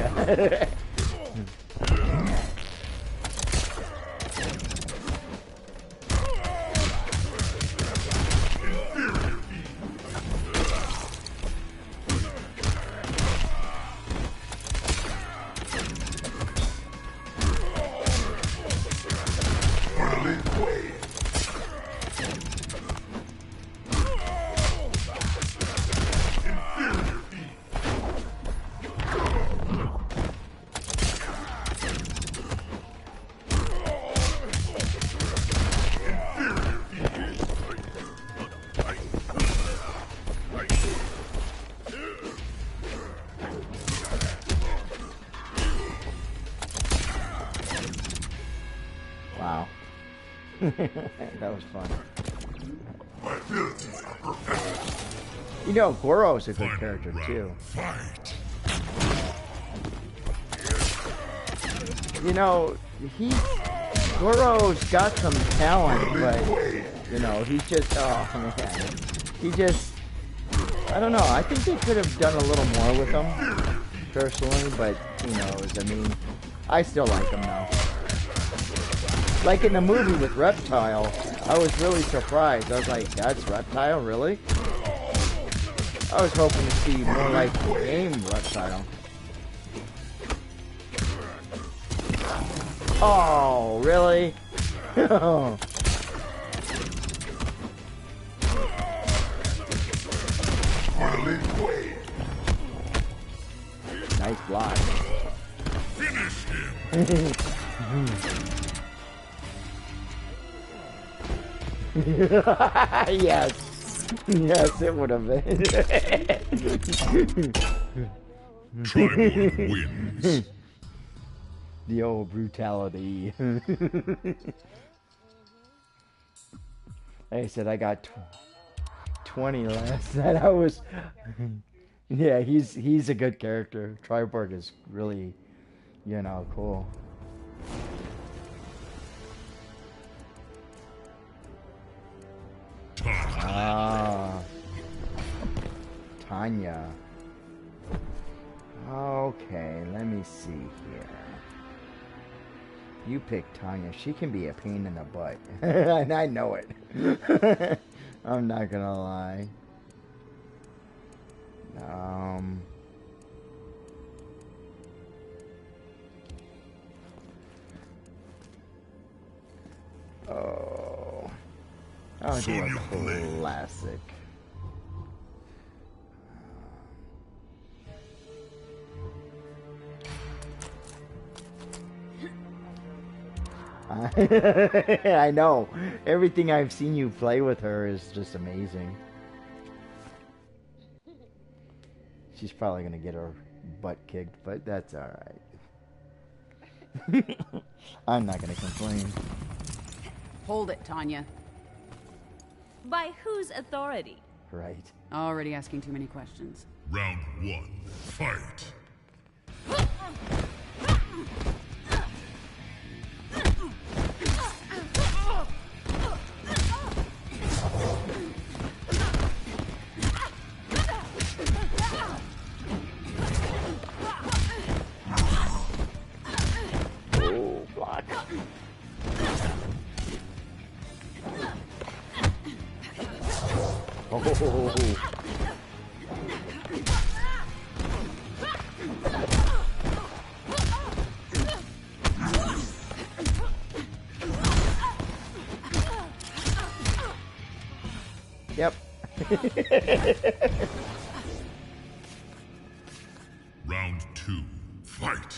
Wow. That was fun. You know, Goro's a good character too. You know, Goro's got some talent, but you know, he's just, oh man, he just, I don't know. I think they could have done a little more with him, personally, but who knows? I mean, I still like him though. Like in the movie with Reptile, I was really surprised. I was like, that's Reptile, really? I was hoping to see more like the game Reptile. Oh, really? Nice block. Finish him. Yes. Yes, it would have been. Triborg wins. The old brutality. Like I said, I got 20 last night. I was... Yeah, he's a good character. Triborg is really, you know, cool. Ah, Tanya. Okay, let me see here. You pick Tanya. She can be a pain in the butt. And I know it. I'm not gonna lie. Oh. I'll do a classic. I know. Everything I've seen you play with her is just amazing. She's probably gonna get her butt kicked, but that's alright. I'm not gonna complain. Hold it, Tanya. By whose authority? Right. Already asking too many questions. Round 1, fight. Oh, block. Oh. Round 2, fight!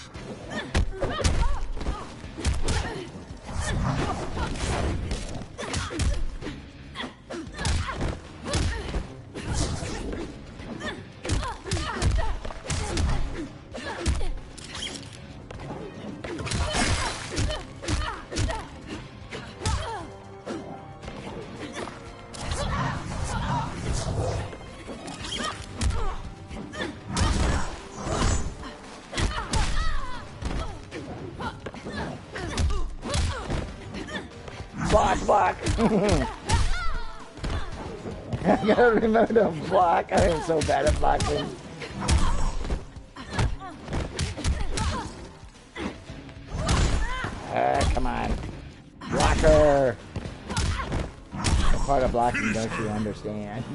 Block! I gotta remember to block. I am so bad at blocking. Come on. Blocker! What part of blocking don't you understand?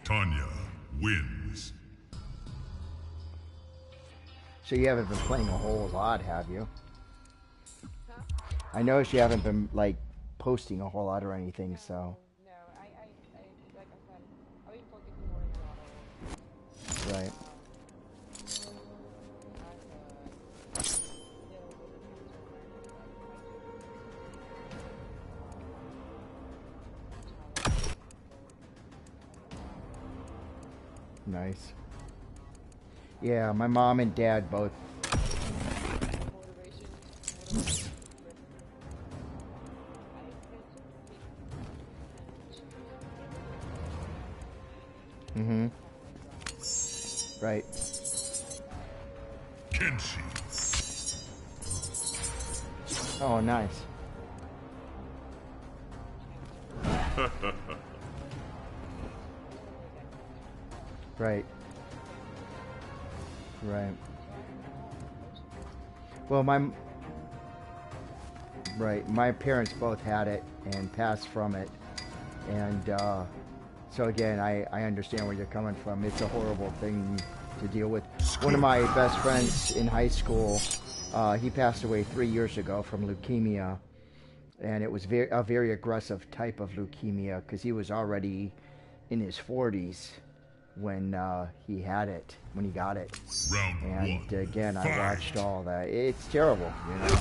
Tanya wins. So you haven't been playing a whole lot, have you? I noticed you haven't been, like, posting a whole lot or anything, so... No, I like I said, I've been focusing more on Right. Nice. Yeah, my mom and dad both. Mm-hmm. Right. Kenshi. Oh, nice. Right. Right. Well, my parents both had it and passed from it, and so again, I understand where you're coming from. It's a horrible thing to deal with. One of my best friends in high school, he passed away 3 years ago from leukemia, and it was a very aggressive type of leukemia because he was already in his 40s when he had it, when he got it. And again, I watched all that. It's terrible, you know.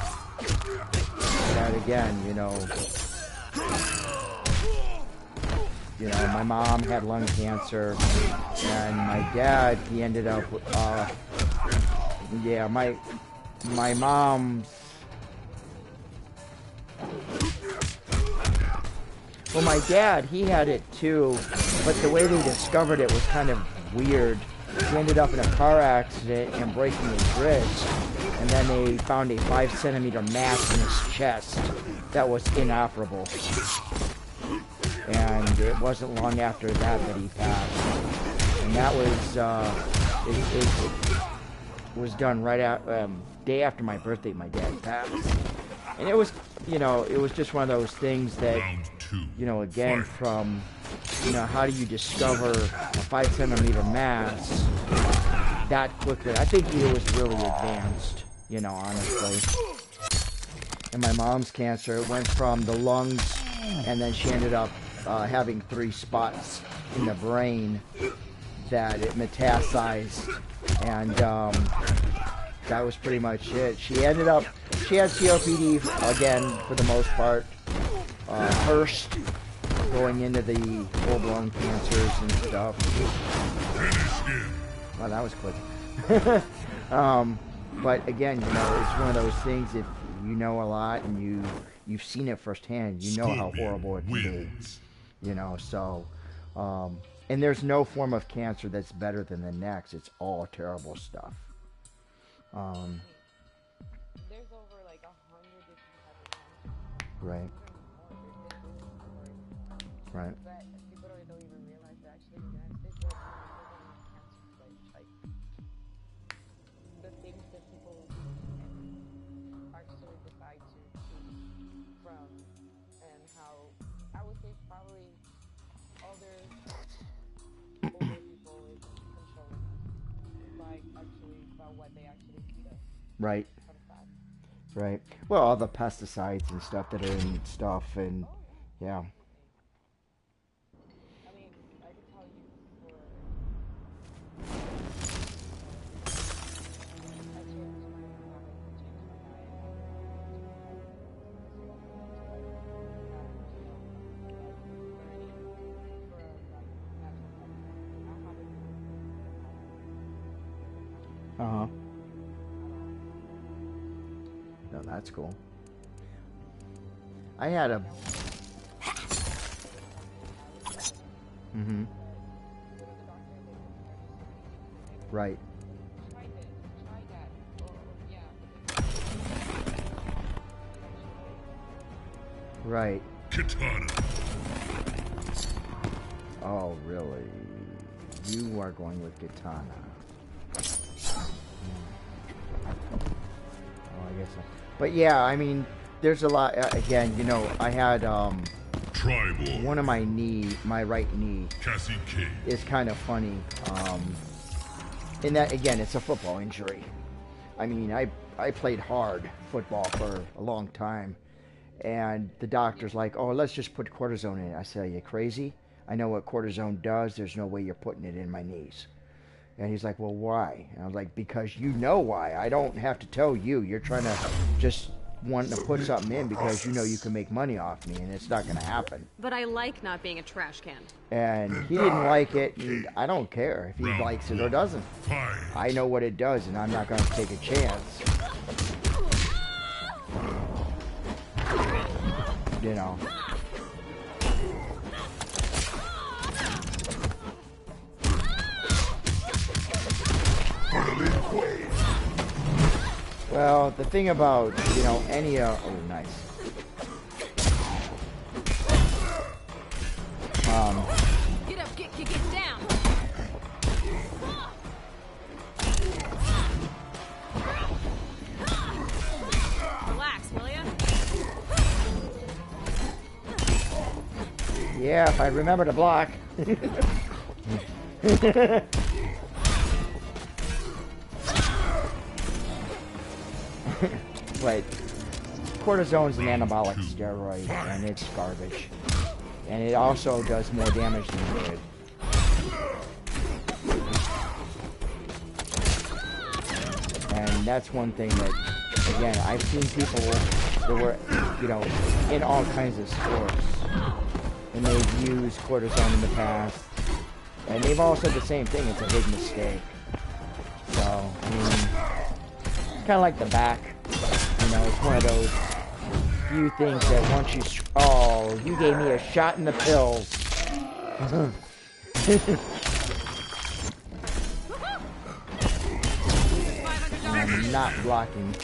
And again, you know, my mom had lung cancer, and my dad, he ended up, yeah, my mom's, well, my dad, he had it too, but the way they discovered it was kind of weird. He ended up in a car accident and breaking his wrist, and then they found a 5-centimeter mass in his chest that was inoperable. And it wasn't long after that he passed. And that was, it was done right out, day after my birthday, my dad passed. And it was, you know, it was just one of those things that, you know, again, from, you know, how do you discover a 5-centimeter mass that quickly? I think he was really advanced, you know, honestly. And my mom's cancer, it went from the lungs, and then she ended up having 3 spots in the brain that it metastasized, and that was pretty much it. She had COPD again for the most part, first going into the full-blown cancers and stuff. Well, that was quick. But again, you know, it's one of those things, if you know a lot and you've seen it firsthand, you know how horrible it can be. You know, so, and there's no form of cancer that's better than the next. It's all terrible stuff. There's over like 100 different types of cancer. Right. Right. But people don't even realize that actually in the United States there's cancer, like the things that people actually decide to choose from, and how I would say probably older people is controlling us, like actually by what they actually feed us. Right. Right. Well, all the pesticides and stuff that are in stuff, and yeah. I mean, I can tell you for I changed my habits, I changed my diet, I Uh-huh. No, that's cool. I had a... Mm-hmm. Right. Right. Katana. Oh, really? You are going with Katana. Oh, I guess so. But yeah, I mean, there's a lot. Again, you know, I had one of my right knee is kind of funny. In that, again, it's a football injury. I mean, I played hard football for a long time, and the doctor's like, "Oh, let's just put cortisone in it." I said, "Are you crazy? I know what cortisone does. There's no way you're putting it in my knees." And he's like, "Well, why?" And I was like, "Because you know why. I don't have to tell you. You're trying to just wanting to put something in because you know you can make money off me, and it's not going to happen." But I like not being a trash can. And he didn't like it, and I don't care if he likes it or doesn't. I know what it does, and I'm not going to take a chance. You know. Well, the thing about, you know, any oh, nice. Get up, get down. Relax, will ya? Yeah, if I remember to block. Right. Cortisone's an anabolic steroid, and it's garbage. And it also does more damage than good. And that's one thing that, again, I've seen people that were, you know, in all kinds of sports, and they've used cortisone in the past, and they've all said the same thing, it's a big mistake. So, I mean, kind of like the back. You know, it's one of those few things that once you... Oh, you gave me a shot in the pills. I'm not blocking.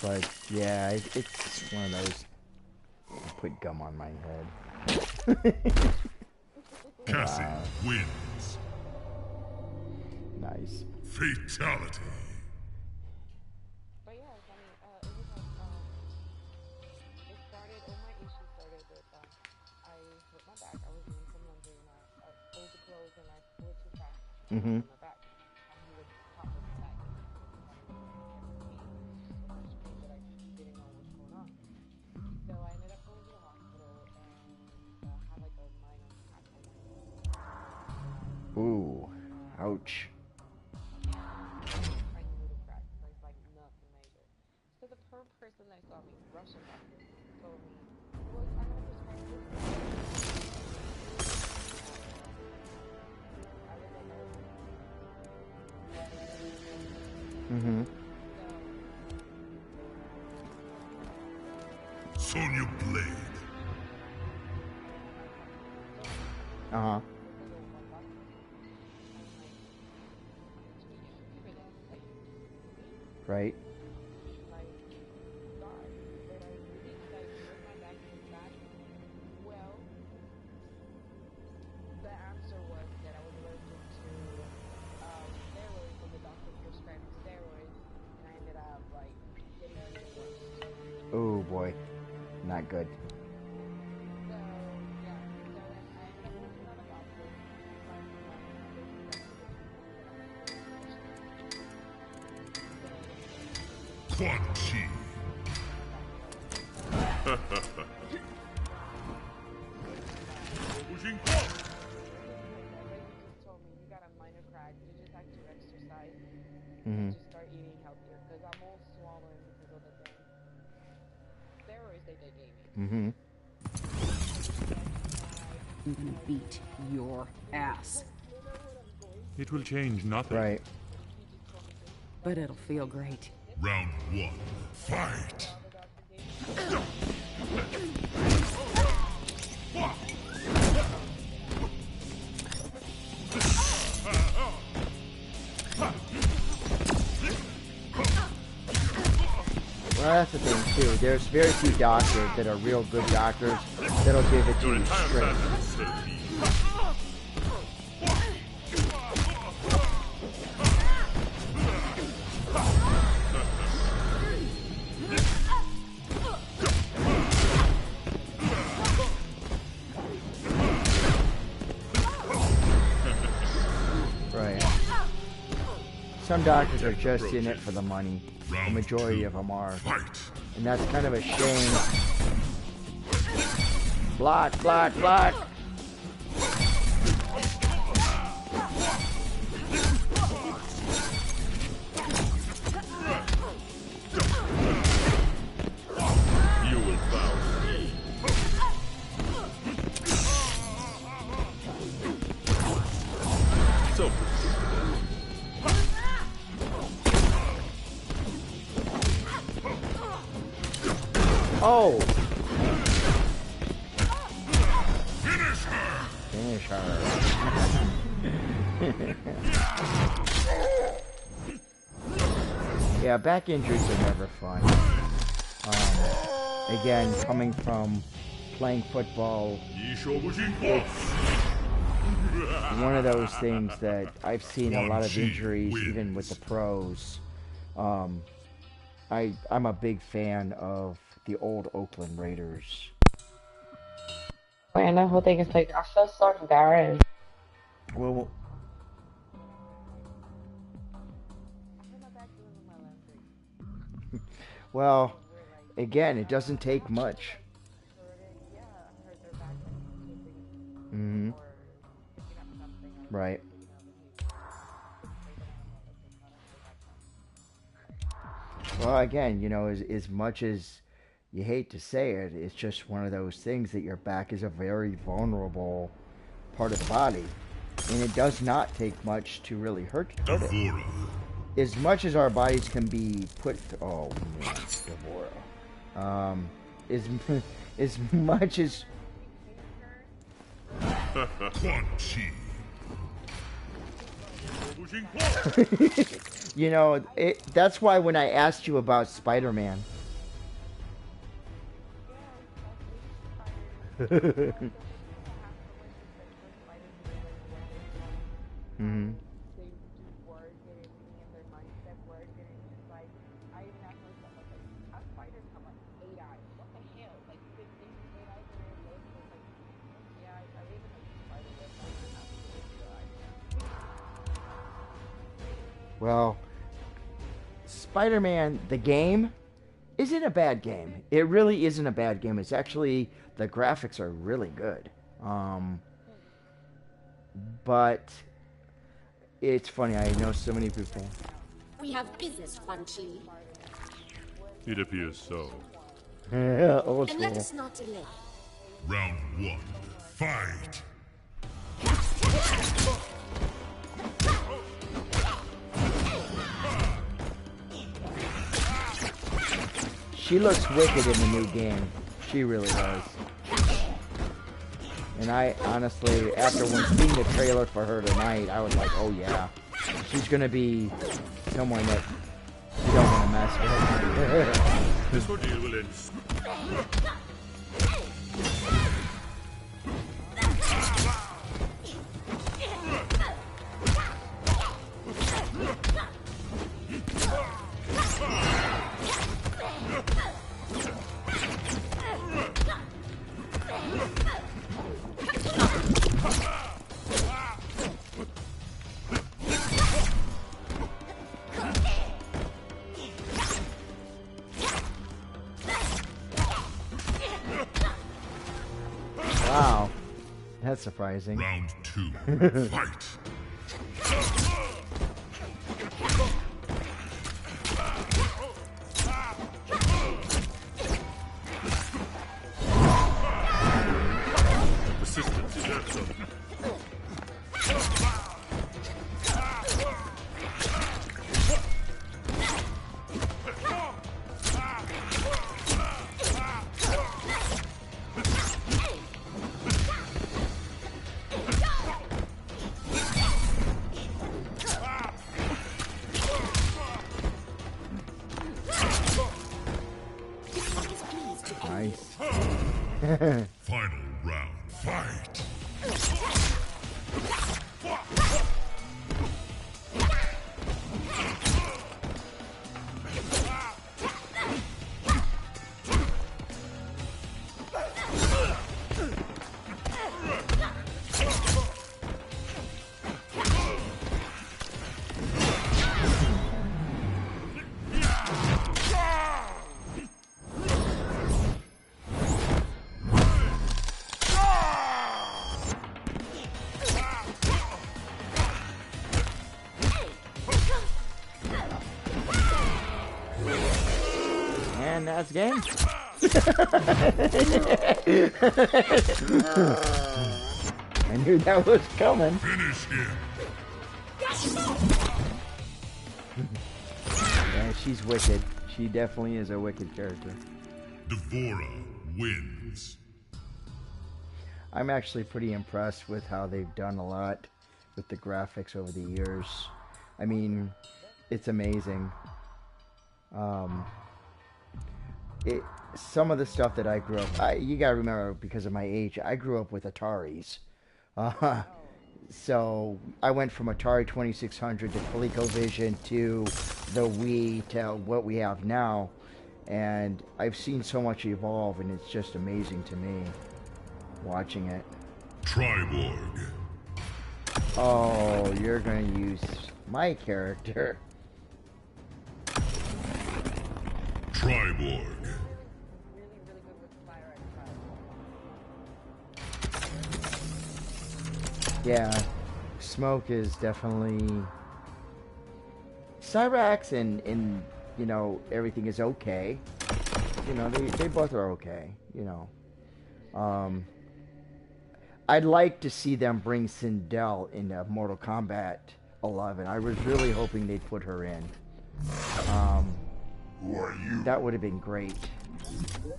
But, yeah, it's one of those... Put gum on my head. Cassie wins. Nice. Fatality. But yeah, I mean, it was like, it started, all my issues started with, I hurt my back, I was doing some laundry, and I folded the clothes, and I pulled it too fast, on my back. I needed to pop it back, so much pain that I didn't know what was going on. So I ended up going to the hospital, and had like a minor crack on my knee. Ooh, ouch. Tiny little crack, so it's like nothing major. So the person that saw me, Russian doctor, told me, "Well, I'm gonna prescribe this." Mm-hmm. Sonya Blade. Uh-huh. Right. Well, the answer was that I was allergic to steroids, and the doctor prescribed me steroids, and I ended up like getting even worse. Oh boy, not good. Quan Chi. Told me you got a minor crack. You just have to exercise. Mm-hmm. Just start eating healthier. Because I'm all swollen because of the thing. Steroids they gave me. Mm-hmm. I'm gonna beat your ass. It will change nothing. Right. But it'll feel great. Round 1. Fight! Well, that's the thing too. There's very few doctors that are real good doctors that'll give it to you straight. Right. Some doctors are just in it for the money. The majority of them are. And that's kind of a shame. Block, block, block! You will bow to me. So predictable. Oh! Finish her! Finish her. Yeah, back injuries are never fun. Again, coming from playing football, it's one of those things that I've seen a lot of injuries, even with the pros. I'm a big fan of the old Oakland Raiders. And the whole thing is like, I feel so embarrassed. Well, well, again, it doesn't take much. Mm-hmm. Right. Well, again, you know, as much as you hate to say it, it's just one of those things that your back is a very vulnerable part of the body. And it does not take much to really hurt it. As much as our bodies can be put... Oh, man, Devora. As much as... You know, that's why when I asked you about Spider-Man... Mm-hmm. Well, Spider-Man, the game, isn't a bad game. It really isn't a bad game. It's actually, the graphics are really good. But it's funny, I know so many people. We have business, Quan Chi. It appears so. Old And let school. us not delay. Round 1. Fight! She looks wicked in the new game. She really does. And I honestly, after seeing the trailer for her tonight, I was like, oh yeah. She's gonna be someone that you don't want to mess with. This ordeal will end. surprising. Round 2, fight! Assistance is absent. Nice. Final round, fight! And that's game. I knew that was coming. Finish him! Yeah, she's wicked. She definitely is a wicked character. Devora wins. I'm actually pretty impressed with how they've done a lot with the graphics over the years. I mean, it's amazing. Some of the stuff that I grew up, you gotta remember, because of my age, I grew up with Ataris. So I went from Atari 2600 to ColecoVision to the Wii to what we have now, and I've seen so much evolve, and it's just amazing to me watching it. Triborg. Oh, you're gonna use my character. Triborg. Yeah, Smoke is definitely... Cyrax and you know, everything is okay. You know, they both are okay, you know. I'd like to see them bring Sindel into Mortal Kombat 11. I was really hoping they'd put her in. Who are you? That would have been great.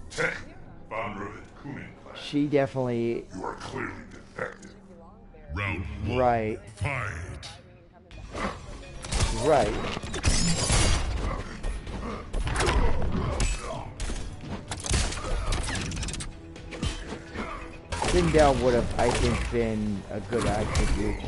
Tech, founder of the Kunin clan. She definitely... You are clearly defective. Round 1. Right. Fight. Right. Sindel would have, I think, been a good attribute.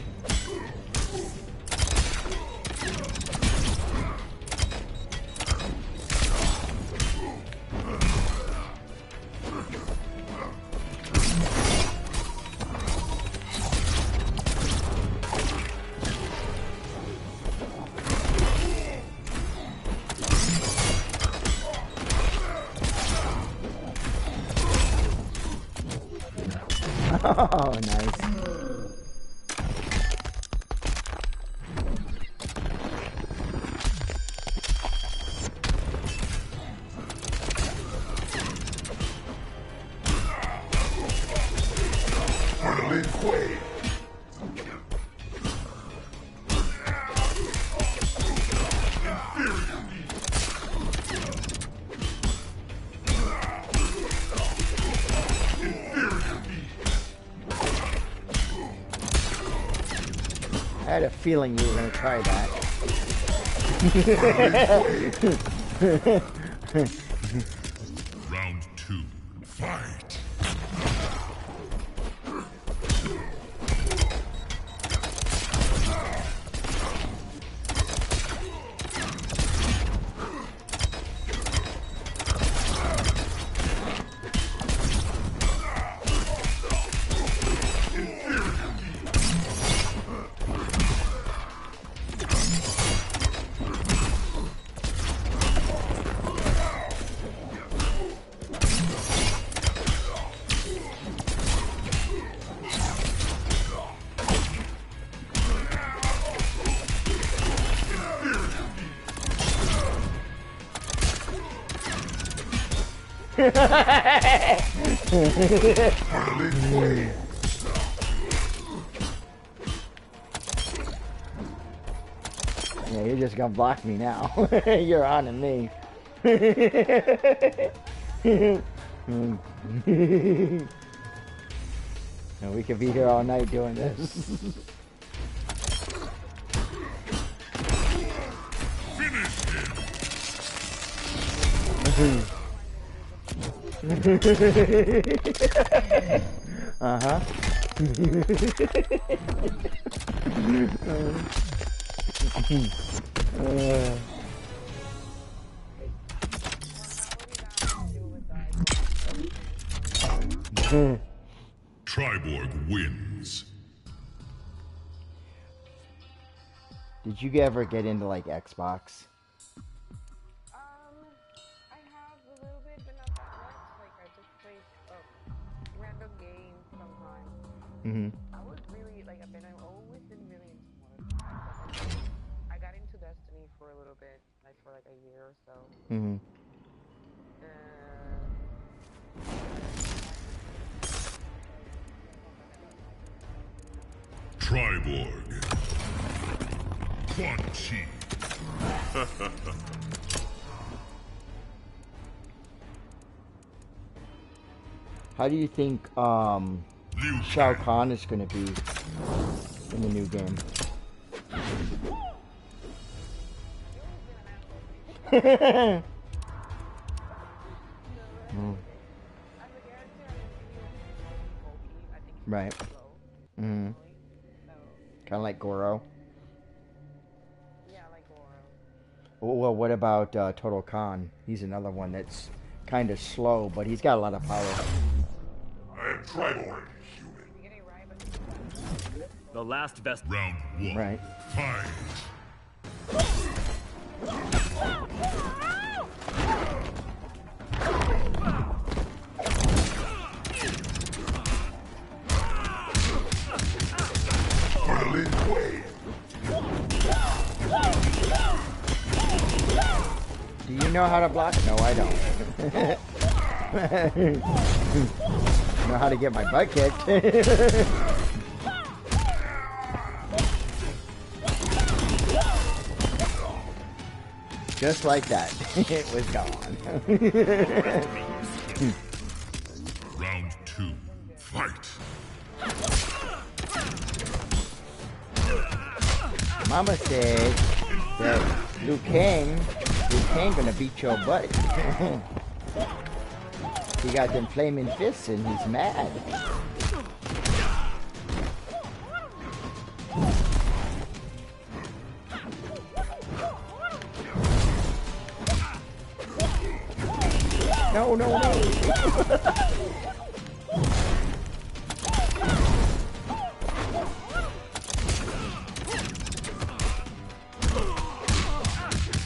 Oh, nice. I had a feeling you were going to try that. Round 2. Fight. Yeah, you're just gonna block me now. You're on to me. And we could be here all night doing this. Uh-huh. Triborg wins. Did you ever get into like Xbox? I have a little bit, but not that much. Like, I just play random games sometimes. Mm-hmm. I was really, like, I've always been really into Mortal. I got into Destiny for a little bit, like, for like a year or so. Mm-hmm. Triborg. Quan Chi. How do you think Shao Kahn is going to be in the new game? Right. Mm-hmm. Kind of like Goro. Yeah, like Goro. Well, what about Total Khan? He's another one that's kind of slow, but he's got a lot of power. I am Triborg, human. The last best round one. Right. Fight. Do you know how to block? No, I don't. Know how to get my butt kicked. Just like that, it was gone. Round two, fight. Mama said that Liu Kang gonna beat your butt. He got them flaming fists and he's mad. No, no, no.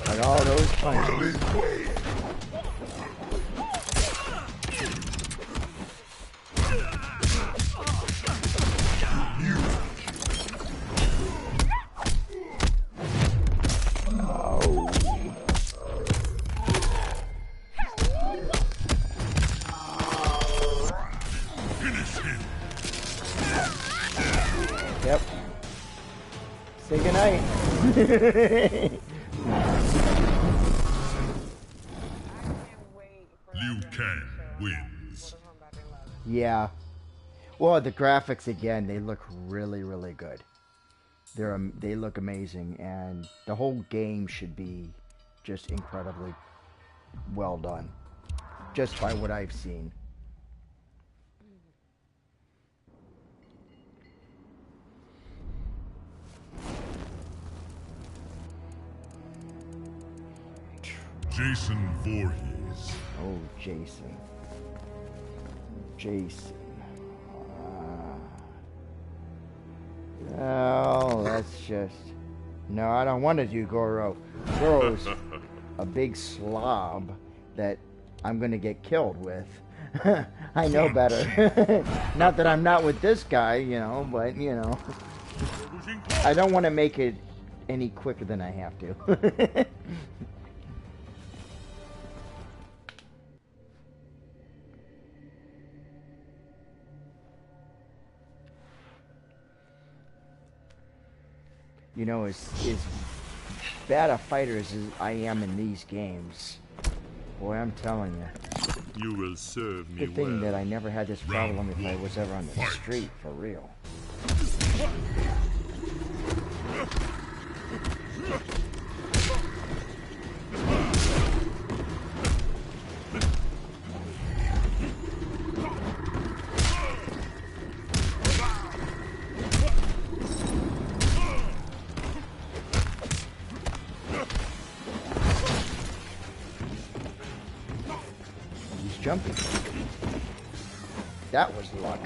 Like all those punches. Yep. Say goodnight. Liu Kang wins. Yeah. Well, the graphics again, they look really, really good. They look amazing, and the whole game should be just incredibly well done, just by what I've seen. Jason Voorhees. Oh, Jason. Jason. Oh, that's just... No, I don't want to do Goro. Goro's a big slob that I'm going to get killed with. I know better. Not that I'm not with this guy, you know, but, you know. I don't want to make it any quicker than I have to. you know, as bad a fighter as I am in these games, boy, I'm telling you. You will serve me Good thing well. that I never had this problem if I was ever on the street, for real. He's jumping. That was luck.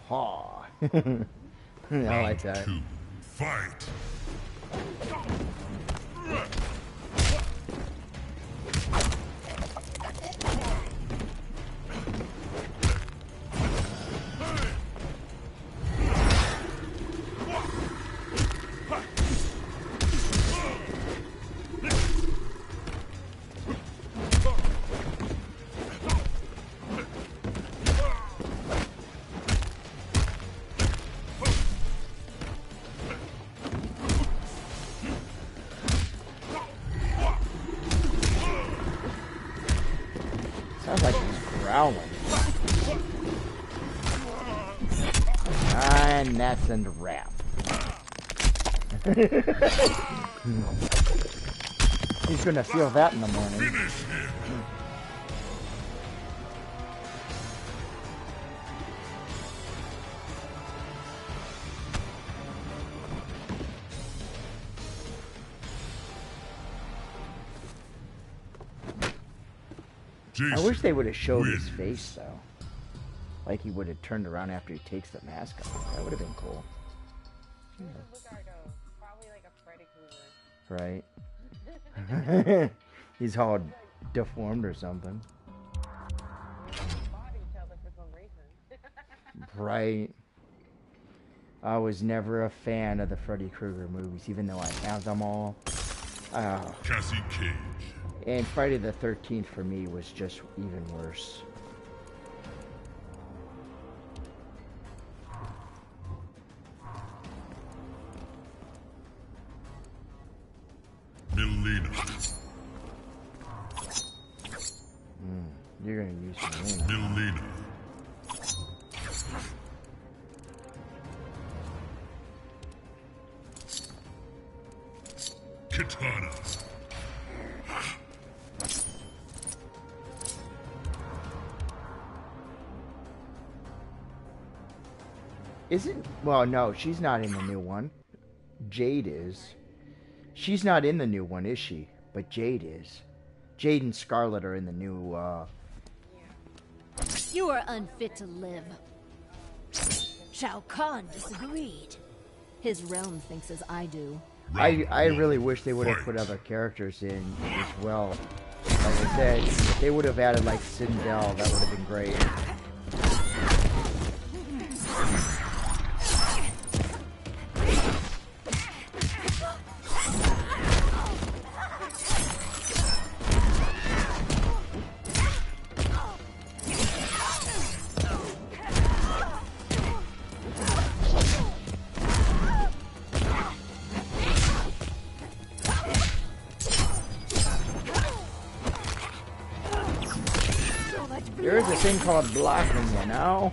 Ha. I like that. Round 2, fight! Sounds like he's growling. And that's the wrap. He's gonna feel that in the morning. I wish they would have showed his face, though. Like he would have turned around after he takes the mask off. That would have been cool. Probably like a Freddy Krueger. Right? He's all deformed or something. Right. I was never a fan of the Freddy Krueger movies, even though I have them all. Cassie Cage. And Friday the 13th for me was just even worse. Melina. You're gonna use Melina. Melina. Katana. Isn't... Well, no, she's not in the new one. Jade is. She's not in the new one, is she? But Jade is. Jade and Scarlet are in the new, You are unfit to live. Shao Kahn disagreed. His realm thinks as I do. I really wish they would have put other characters in as well. Like I said, if they would have added like Sindel, that would have been great. There's a thing called blocking, you know?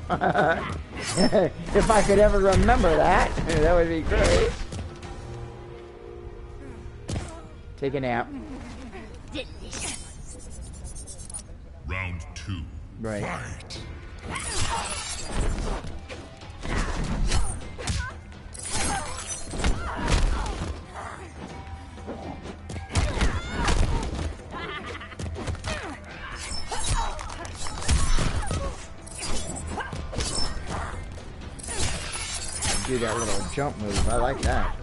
If I could ever remember that, that would be great. Take a nap. Round 2. Right. Fight. Do that little jump move. I like that.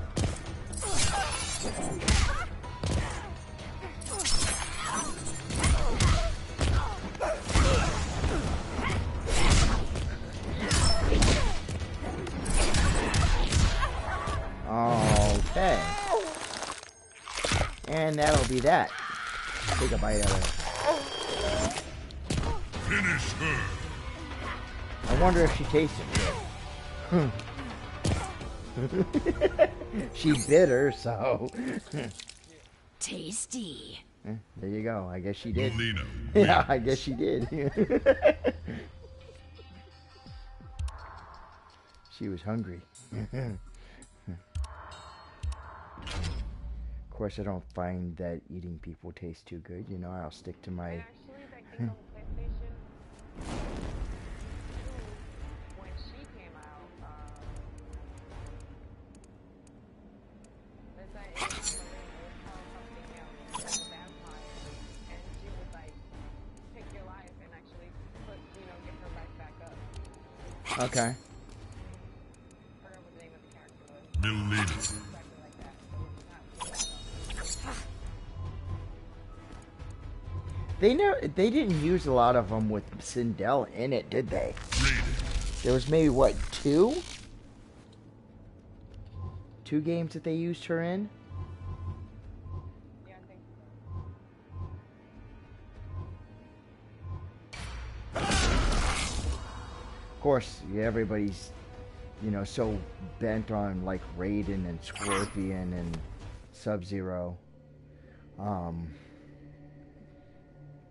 Okay. And that'll be that. Take a bite out of it. Finish her. I wonder if she tasted good. She bitter, so. Tasty. There you go. I guess she did. Melina Yeah, I guess she did. She was hungry. Of course, I don't find that eating people taste too good. You know, I'll stick to my. Okay. Melina. They didn't use a lot of them with Sindel in it, did they? There was maybe what, 2 games that they used her in? Of course, yeah, everybody's, you know, so bent on like Raiden and Scorpion and Sub-Zero.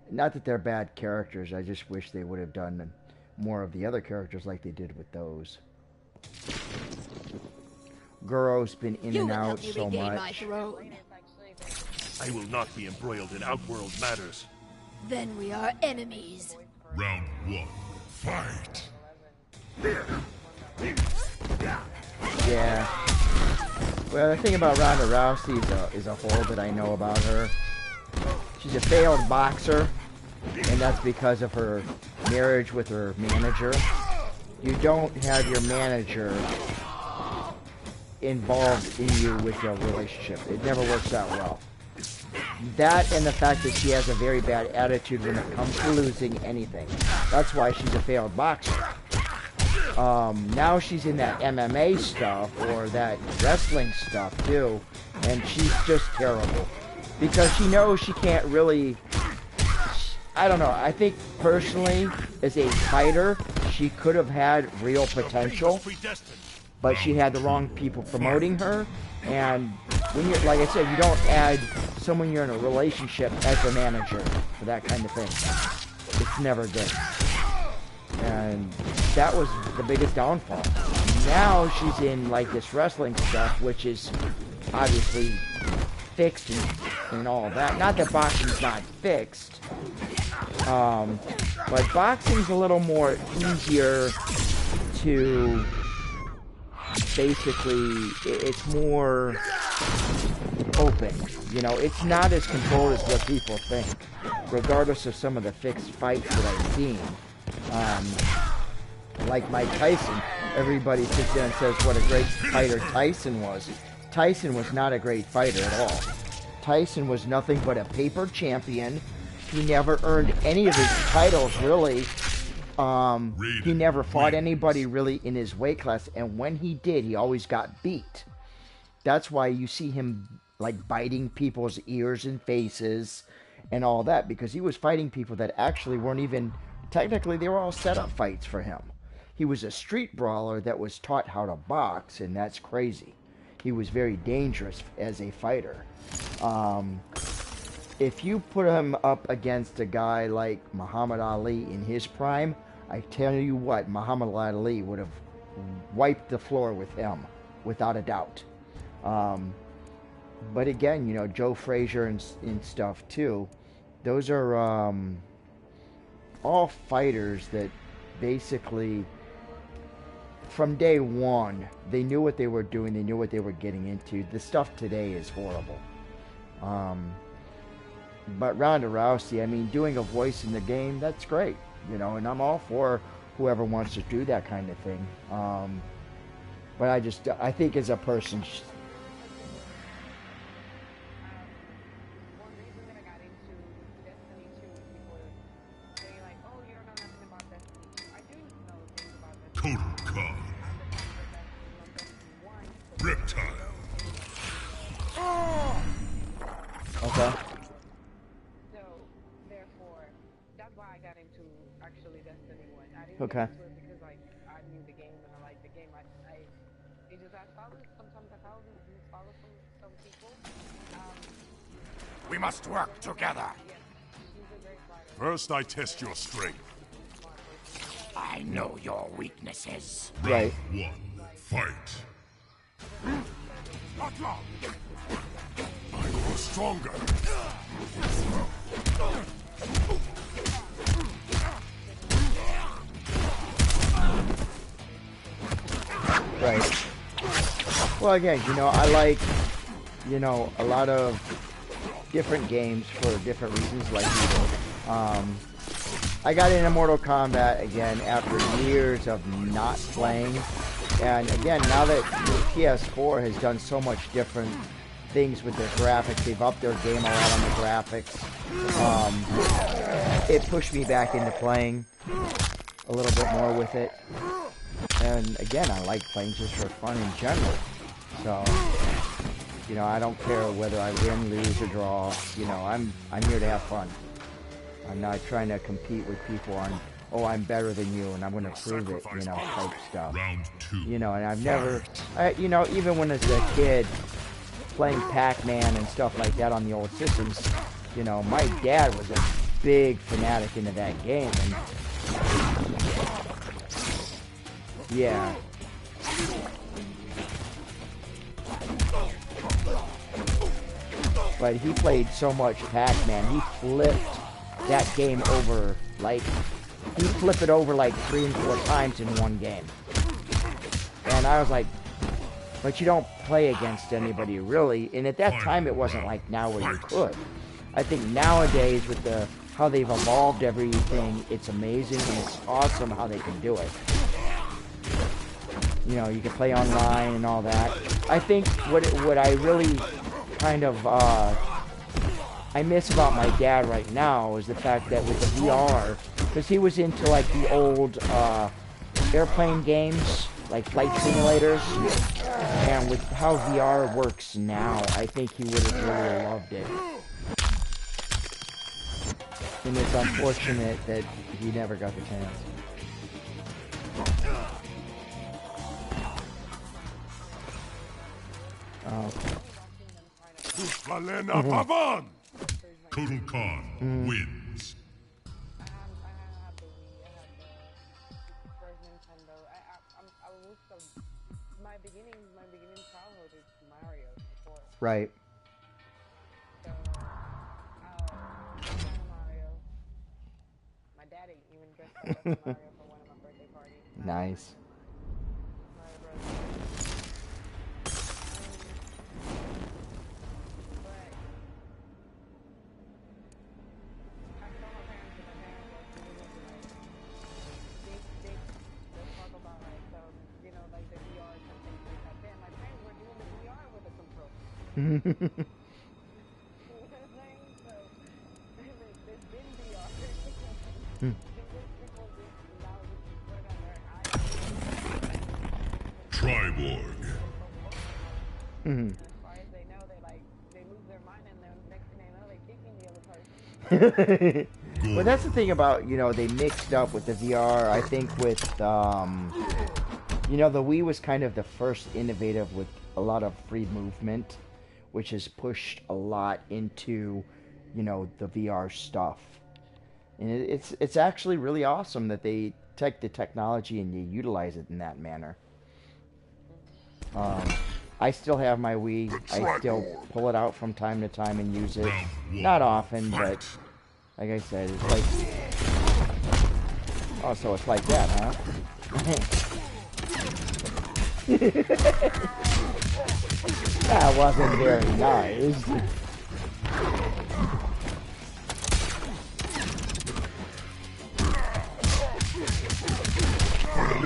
Not that they're bad characters, I just wish they would have done more of the other characters like they did with those. Guro's been in and out so much. I will not be embroiled in outworld matters. Then we are enemies. Round 1. Fight. Yeah. Well, the thing about Ronda Rousey is a hole that I know about her. She's a failed boxer, and that's because of her marriage with her manager. You don't have your manager involved in you with your relationship. It never works out well. That and the fact that she has a very bad attitude when it comes to losing anything. That's why she's a failed boxer. Now she's in that MMA stuff or that wrestling stuff too, and she's just terrible. Because she knows she can't really... I don't know. I think personally, as a fighter, she could have had real potential. But she had the wrong people promoting her. And when you're, like I said, you don't add someone you're in a relationship as a manager for that kind of thing. It's never good. And that was the biggest downfall. Now she's in like this wrestling stuff, which is obviously fixed and all that. Not that boxing's not fixed, but boxing's a little more easier to basically, it's more open. You know, it's not as controlled as what people think, regardless of some of the fixed fights that I've seen. Like Mike Tyson, everybody sits there and says what a great fighter Tyson was. Tyson was not a great fighter at all. Tyson was nothing but a paper champion. He never earned any of his titles, really. He never fought anybody really in his weight class, and when he did, he always got beat. That's why you see him like biting people's ears and faces and all that, because he was fighting people that actually weren't even, technically they were all set-up fights for him. He was a street brawler that was taught how to box, and that's crazy. He was very dangerous as a fighter. If you put him up against a guy like Muhammad Ali in his prime, I tell you what, Muhammad Ali would have wiped the floor with him, without a doubt. But again, you know, Joe Frazier and stuff too, those are all fighters that basically, from day one, they knew what they were doing, they knew what they were getting into. The stuff today is horrible. But Ronda Rousey, I mean, doing a voice in the game, that's great, you know, and I'm all for whoever wants to do that kind of thing. But I think as a person, Total Khan. Reptile. Okay. So, therefore, that's why I got into actually Destiny 1. I didn't Okay. get into it because like I knew the game and I liked the game. It just sometimes I follow some people. We must work together. First, I test your strength. I know your weaknesses. Right. One, fight. Not long. I grow stronger. Right. Well, again, you know, I like, you know, a lot of different games for different reasons, like you do. I got into Mortal Kombat again after years of not playing. And again, now that the PS4 has done so much different things with their graphics, they've upped their game a lot on the graphics. It pushed me back into playing a little bit more with it. And again, I like playing just for fun in general. So, you know, I don't care whether I win, lose, or draw. You know, I'm here to have fun. I'm not trying to compete with people on, oh, I'm better than you and I'm going to prove it, you know, type stuff. Round 2. You know, and I've never, you know, even when as a kid playing Pac-Man and stuff like that on the old systems, you know, my dad was a big fanatic into that game. And yeah. But he played so much Pac-Man, he flipped that game over, like, he'd flip it over like 3 and 4 times in one game. And I was like, but you don't play against anybody really. And at that time it wasn't like now where you could. I think nowadays with how they've evolved everything, it's amazing and it's awesome how they can do it. You know, you can play online and all that. I think what I really kind of I miss about my dad right now is the fact that with the VR, because he was into like the old airplane games, like flight simulators, and with how VR works now, I think he would have really loved it. And it's unfortunate that he never got the chance. Oh. Total Khan wins. My beginning childhood is Mario. Right. So, Mario. My daddy even dressed up as Mario for one of my birthday parties. Nice. Triborg. Mm-hmm. As far as they know, they lose their mind and then next thing they know, they kicking the other person. Well, that's the thing about, you know, they mixed up with the VR. I think with, you know, the Wii was kind of the first innovative with a lot of free movement, which has pushed a lot into, you know, the VR stuff. And it's actually really awesome that they take the technology and you utilize it in that manner. I still have my Wii. I still pull it out from time to time and use it. Not often, but like I said, it's like... Oh, so it's like that, huh? That wasn't very nice.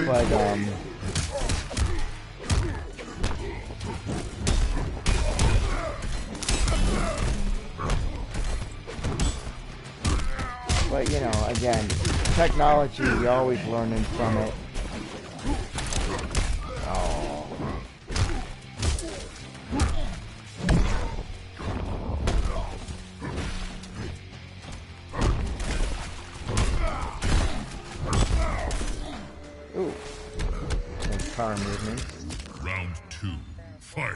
But, but, you know, again, technology, you're always learning from it. Oh. power movement. Round 2, fight.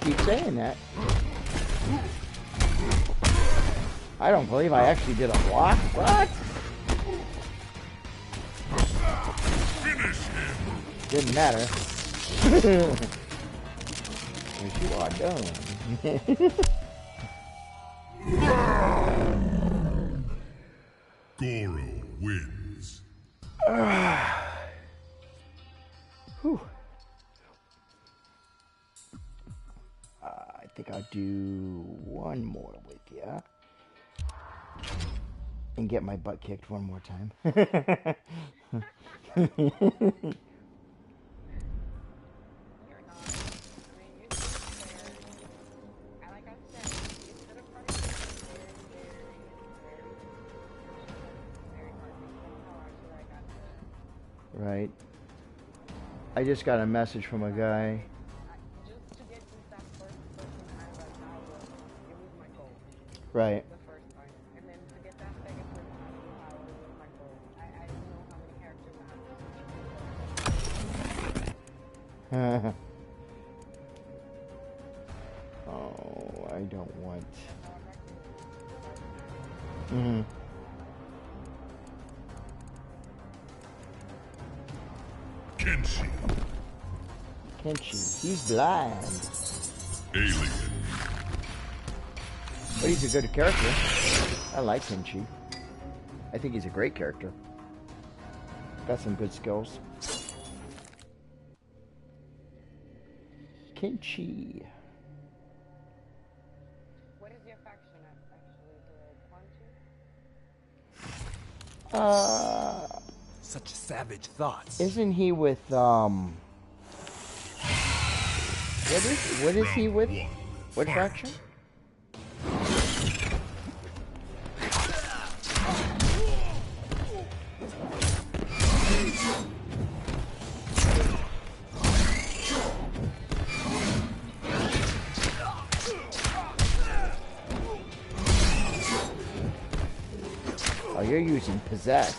Keep saying that. I don't believe I actually did a block. What? Finish him. Didn't matter. Yes, you are done. Goro wins. Whew. I think I'll do one more with ya and get my butt kicked one more time. Right. I just got a message from a guy. Right. The first time. And then to get that second person, I was my goal. I didn't know how many characters I had. Oh, I don't want. Kenshi. Kenshi. He's blind. Alien. But he's a good character. I like Kenshi. I think he's a great character. Got some good skills. Kenshi. What is your faction actually? Such savage thoughts. Isn't he with what is he with? What faction? Oh, you're using possessed.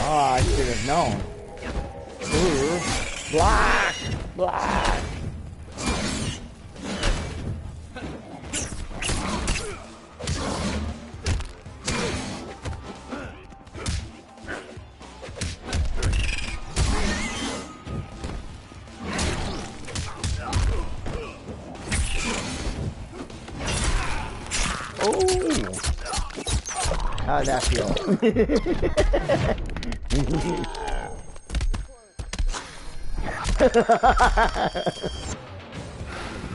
Oh, I should have known. Ooh. Block! Block! How'd that feel?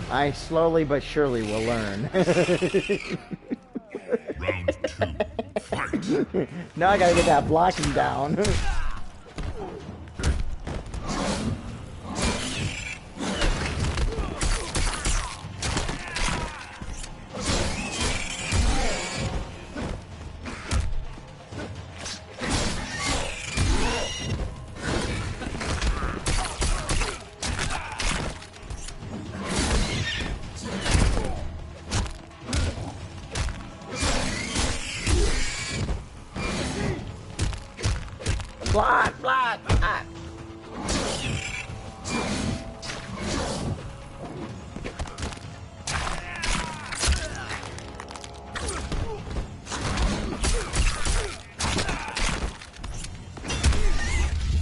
I slowly but surely will learn. Round 2, fight. Now I gotta get that blocking down. Block, block, block.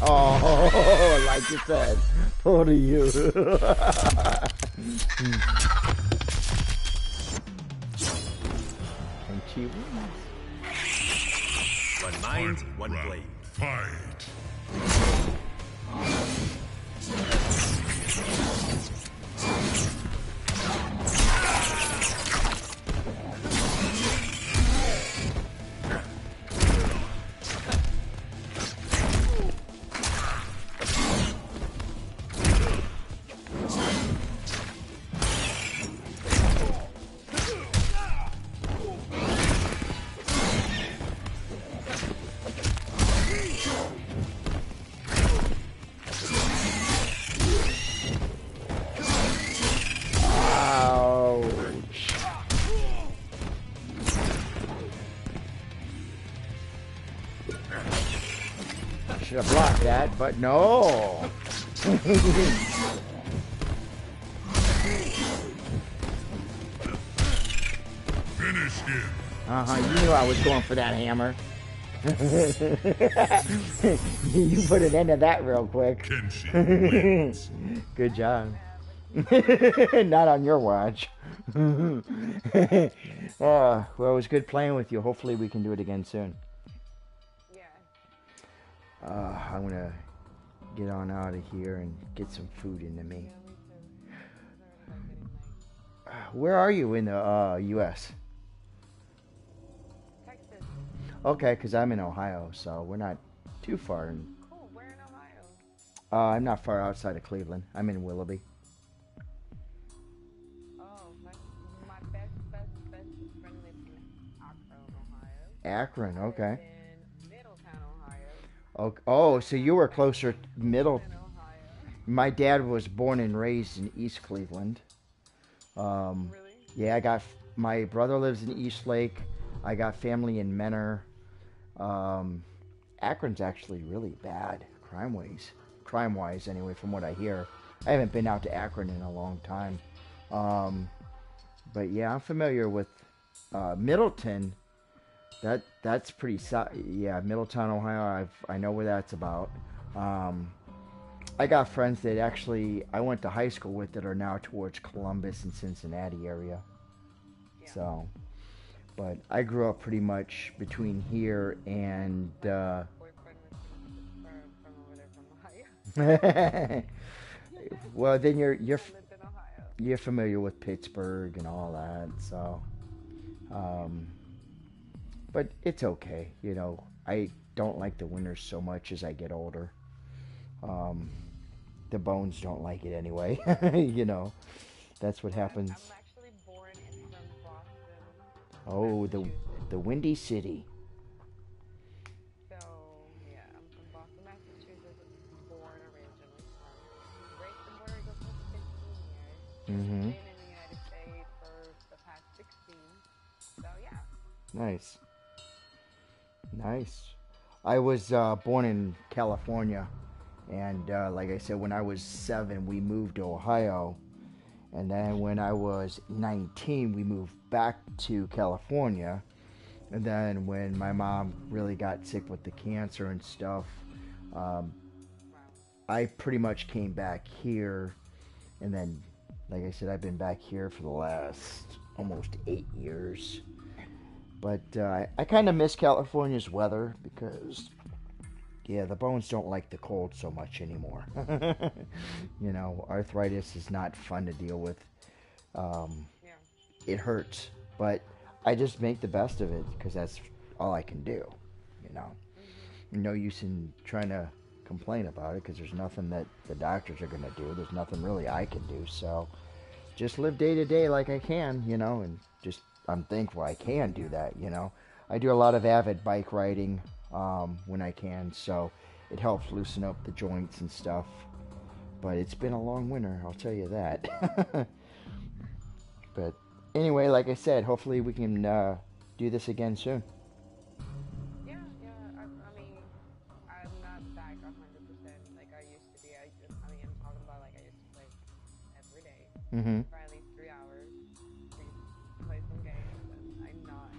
Oh, like you said, for you. And she wins. One mind, one blade. Fight. should have blocked that, but no. Finish him. You knew I was going for that hammer. You put an end to that real quick. Good job. Not on your watch. Well, it was good playing with you. Hopefully we can do it again soon. I'm gonna get on out of here and get some food into me. Where are you in the U.S.? Texas. Okay, because I'm in Ohio, so we're not too far. Cool. Where in Ohio? I'm not far outside of Cleveland. I'm in Willoughby. Oh, my best friend lives in Akron, Ohio. Akron, okay. In Middletown, Ohio. Oh, so you were closer to Middle. My dad was born and raised in East Cleveland. Really? Yeah, my brother lives in East Lake. I got family in Menor. Akron's actually really bad crime-wise anyway, from what I hear. I haven't been out to Akron in a long time. But yeah, I'm familiar with Middleton. That's pretty yeah, Middletown, Ohio. I know where that's about. I got friends that actually I went to high school with that are now towards Columbus and Cincinnati area. Yeah. So, but I grew up pretty much between here and. Boyfriend from over there from Ohio. Well, then you're familiar with Pittsburgh and all that, so. But it's okay, you know. I don't like the winters so much as I get older. The bones don't like it anyway. You know, that's what happens. I'm actually born in Boston. Oh, the Windy City. So yeah, I'm from Boston, Massachusetts. Born originally from. Raised in Puerto Rico for 15 years. Been in the United States for the past 16. So yeah. Nice. I was born in California. And like I said, when I was 7, we moved to Ohio. And then when I was 19, we moved back to California. And then when my mom really got sick with the cancer and stuff, I pretty much came back here. And then, like I said, I've been back here for the last almost 8 years. But I kind of miss California's weather because... yeah, the bones don't like the cold so much anymore. You know, arthritis is not fun to deal with. It hurts, but I just make the best of it because that's all I can do, you know. No use in trying to complain about it because there's nothing that the doctors are going to do. There's nothing really I can do, so just live day to day like I can, you know, and just I'm thankful I can do that, you know. I do a lot of avid bike riding when I can, so it helps loosen up the joints and stuff. But it's been a long winter, I'll tell you that. But anyway, like I said, hopefully we can do this again soon. Yeah. I mean, I'm not back 100% like I used to be. I'm talking about like I used to play every day for at least 3 hours. Play some games, and I'm not.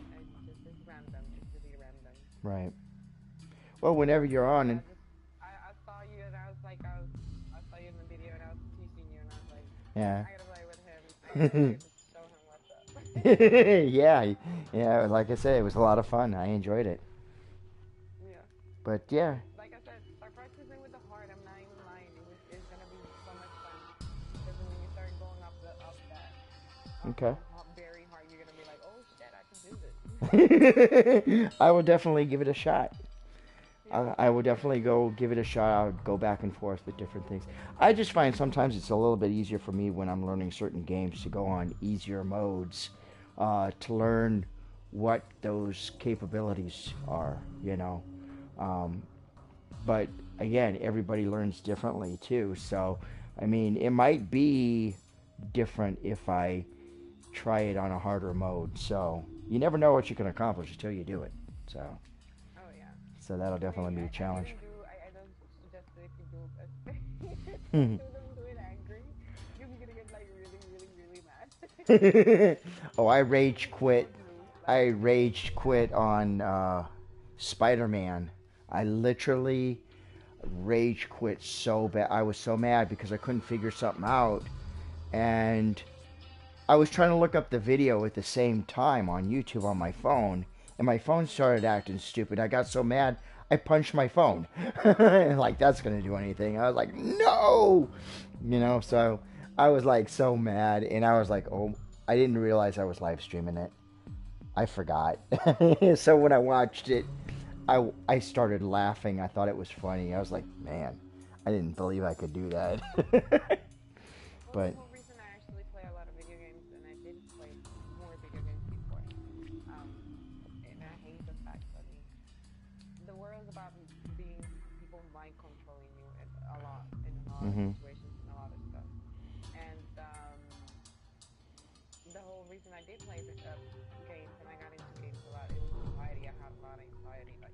It's random. It's really random. Right. Well, whenever you're on, and I saw you, and I was like, I saw you in the video, and I was teasing you, and I was like, yeah. I gotta play with him. So I could show him what's up. yeah. Like I said, it was a lot of fun. I enjoyed it. Yeah. But yeah. Like I said, start practicing with the heart. I'm not even lying. It's gonna be so much fun because when you start going up that Okay. very hard, you're gonna be like, oh shit, I can do this. I will definitely give it a shot. I will definitely go give it a shot. I'll go back and forth with different things. I just find sometimes it's a little bit easier for me when I'm learning certain games to go on easier modes to learn what those capabilities are, you know. But again, everybody learns differently too. So, I mean, it might be different if I try it on a harder mode. So, you never know what you can accomplish until you do it. So. So that'll definitely be a challenge. I don't them do it angry, you're gonna get like really, really, really mad. Oh, I rage quit. I rage quit on Spider-Man. I literally rage quit so bad. I was so mad because I couldn't figure something out, and I was trying to look up the video at the same time on YouTube on my phone, and my phone started acting stupid. I got so mad, I punched my phone. Like, that's gonna do anything. I was like, no! You know, so I was like so mad, and I was like, oh, I didn't realize I was live streaming it. I forgot. So when I watched it, I started laughing. I thought it was funny. I was like, man, I didn't believe I could do that. But the reason I actually play a lot of video games, and I did play more video games before, and I hate the fact that the world's about being people mind controlling you a lot in a lot of situations and a lot of stuff. And the whole reason I did play the games and I got into games a lot, it was anxiety. I had a lot of anxiety. Like,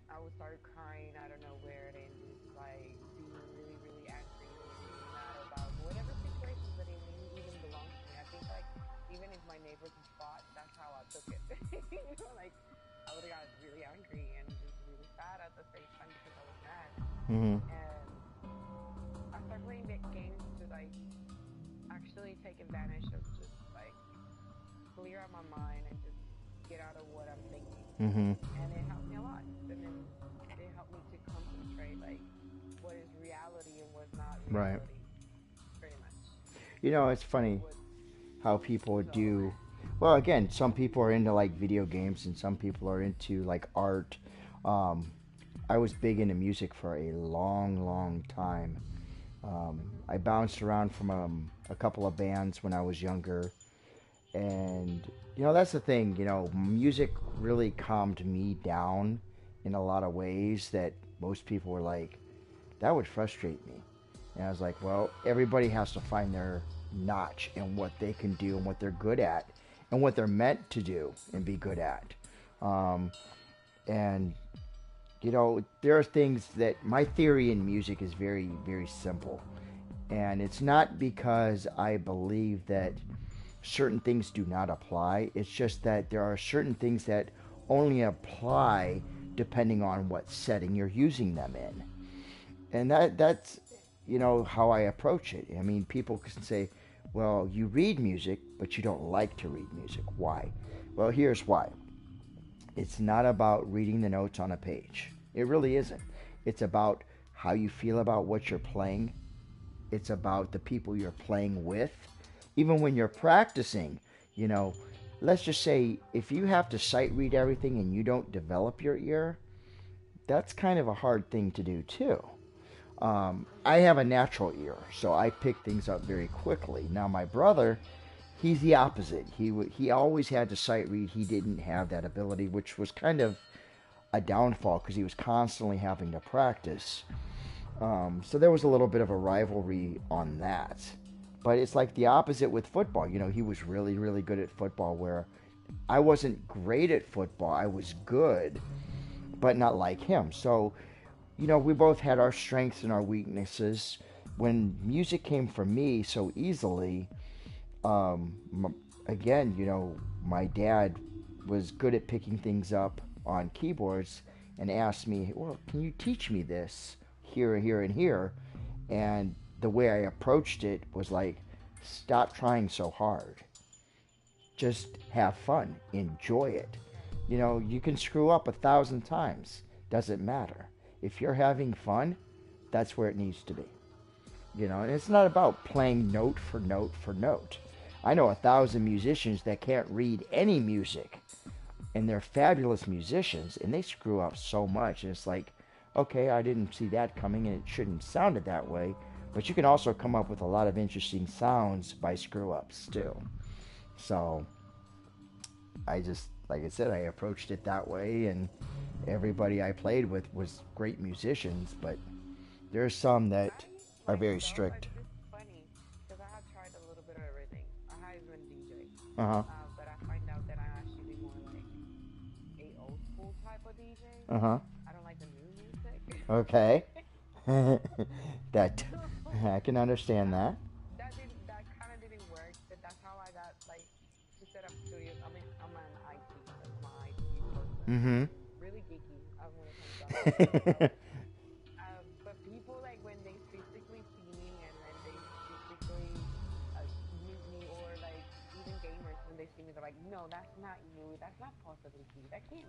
I would start crying out of nowhere and just like being really, really angry and really mad about whatever situations that even belong to me. I think like even if my neighbors fought, that's how I took it. You know, like I would have got really angry and just really sad at the same time because I was mad. And I started playing big games to like actually take advantage of just like clear out my mind and just get out of what I'm thinking. And it helped me a lot. And then it helped me to concentrate like what is reality and what's not reality. Right. Pretty much. You know, it's funny how people do. Well, again, some people are into like video games and some people are into like art. I was big into music for a long, long time. I bounced around from a couple of bands when I was younger. And, you know, that's the thing, you know, music really calmed me down in a lot of ways that most people were like, that would frustrate me. And I was like, well, everybody has to find their notch in what they can do and what they're good at and what they're meant to do and be good at. And, you know, there are things that my theory in music is very, very simple. And it's not because I believe that certain things do not apply. It's just that there are certain things that only apply depending on what setting you're using them in. And that's, you know, how I approach it. I mean, people can say, well, you read music, but you don't like to read music. Why? Well, here's why. It's not about reading the notes on a page. It really isn't. It's about how you feel about what you're playing. It's about the people you're playing with. Even when you're practicing, you know, let's just say if you have to sight read everything and you don't develop your ear, that's kind of a hard thing to do too. I have a natural ear, so I pick things up very quickly. Now my brother, he's the opposite. He always had to sight read. He didn't have that ability, which was kind of a downfall because he was constantly having to practice. So there was a little bit of a rivalry on that. But it's like the opposite with football. You know, he was really, really good at football, where I wasn't great at football. I was good, but not like him. So, you know, we both had our strengths and our weaknesses. When music came from me so easily, again, you know, my dad was good at picking things up on keyboards and asked me, well, can you teach me this here, here, and here? And the way I approached it was like, stop trying so hard. Just have fun. Enjoy it. You know, you can screw up 1,000 times. Doesn't matter. If you're having fun, that's where it needs to be. You know, and it's not about playing note for note for note. I know 1,000 musicians that can't read any music, and they're fabulous musicians, and they screw up so much. And it's like, okay, I didn't see that coming, and it shouldn't sound it that way. But you can also come up with a lot of interesting sounds by screw-ups, too. So, I just, like I said, I approached it that way, and everybody I played with was great musicians, but there's some that are very strict. It's funny, because I have tried a little bit of everything. I have been DJ, but I find out that I'm actually more like a old school type of DJ. I don't like the new music. Okay. That I can understand that. That kind of didn't work, but that's how I got like to set up studios. I mean, I'm an IT, that's my IT person. Really geeky. I want to come down. But people like when they physically see me and then they physically meet me, or like even gamers when they see me, they're like, no, that's not you. That's not possibly you. That can't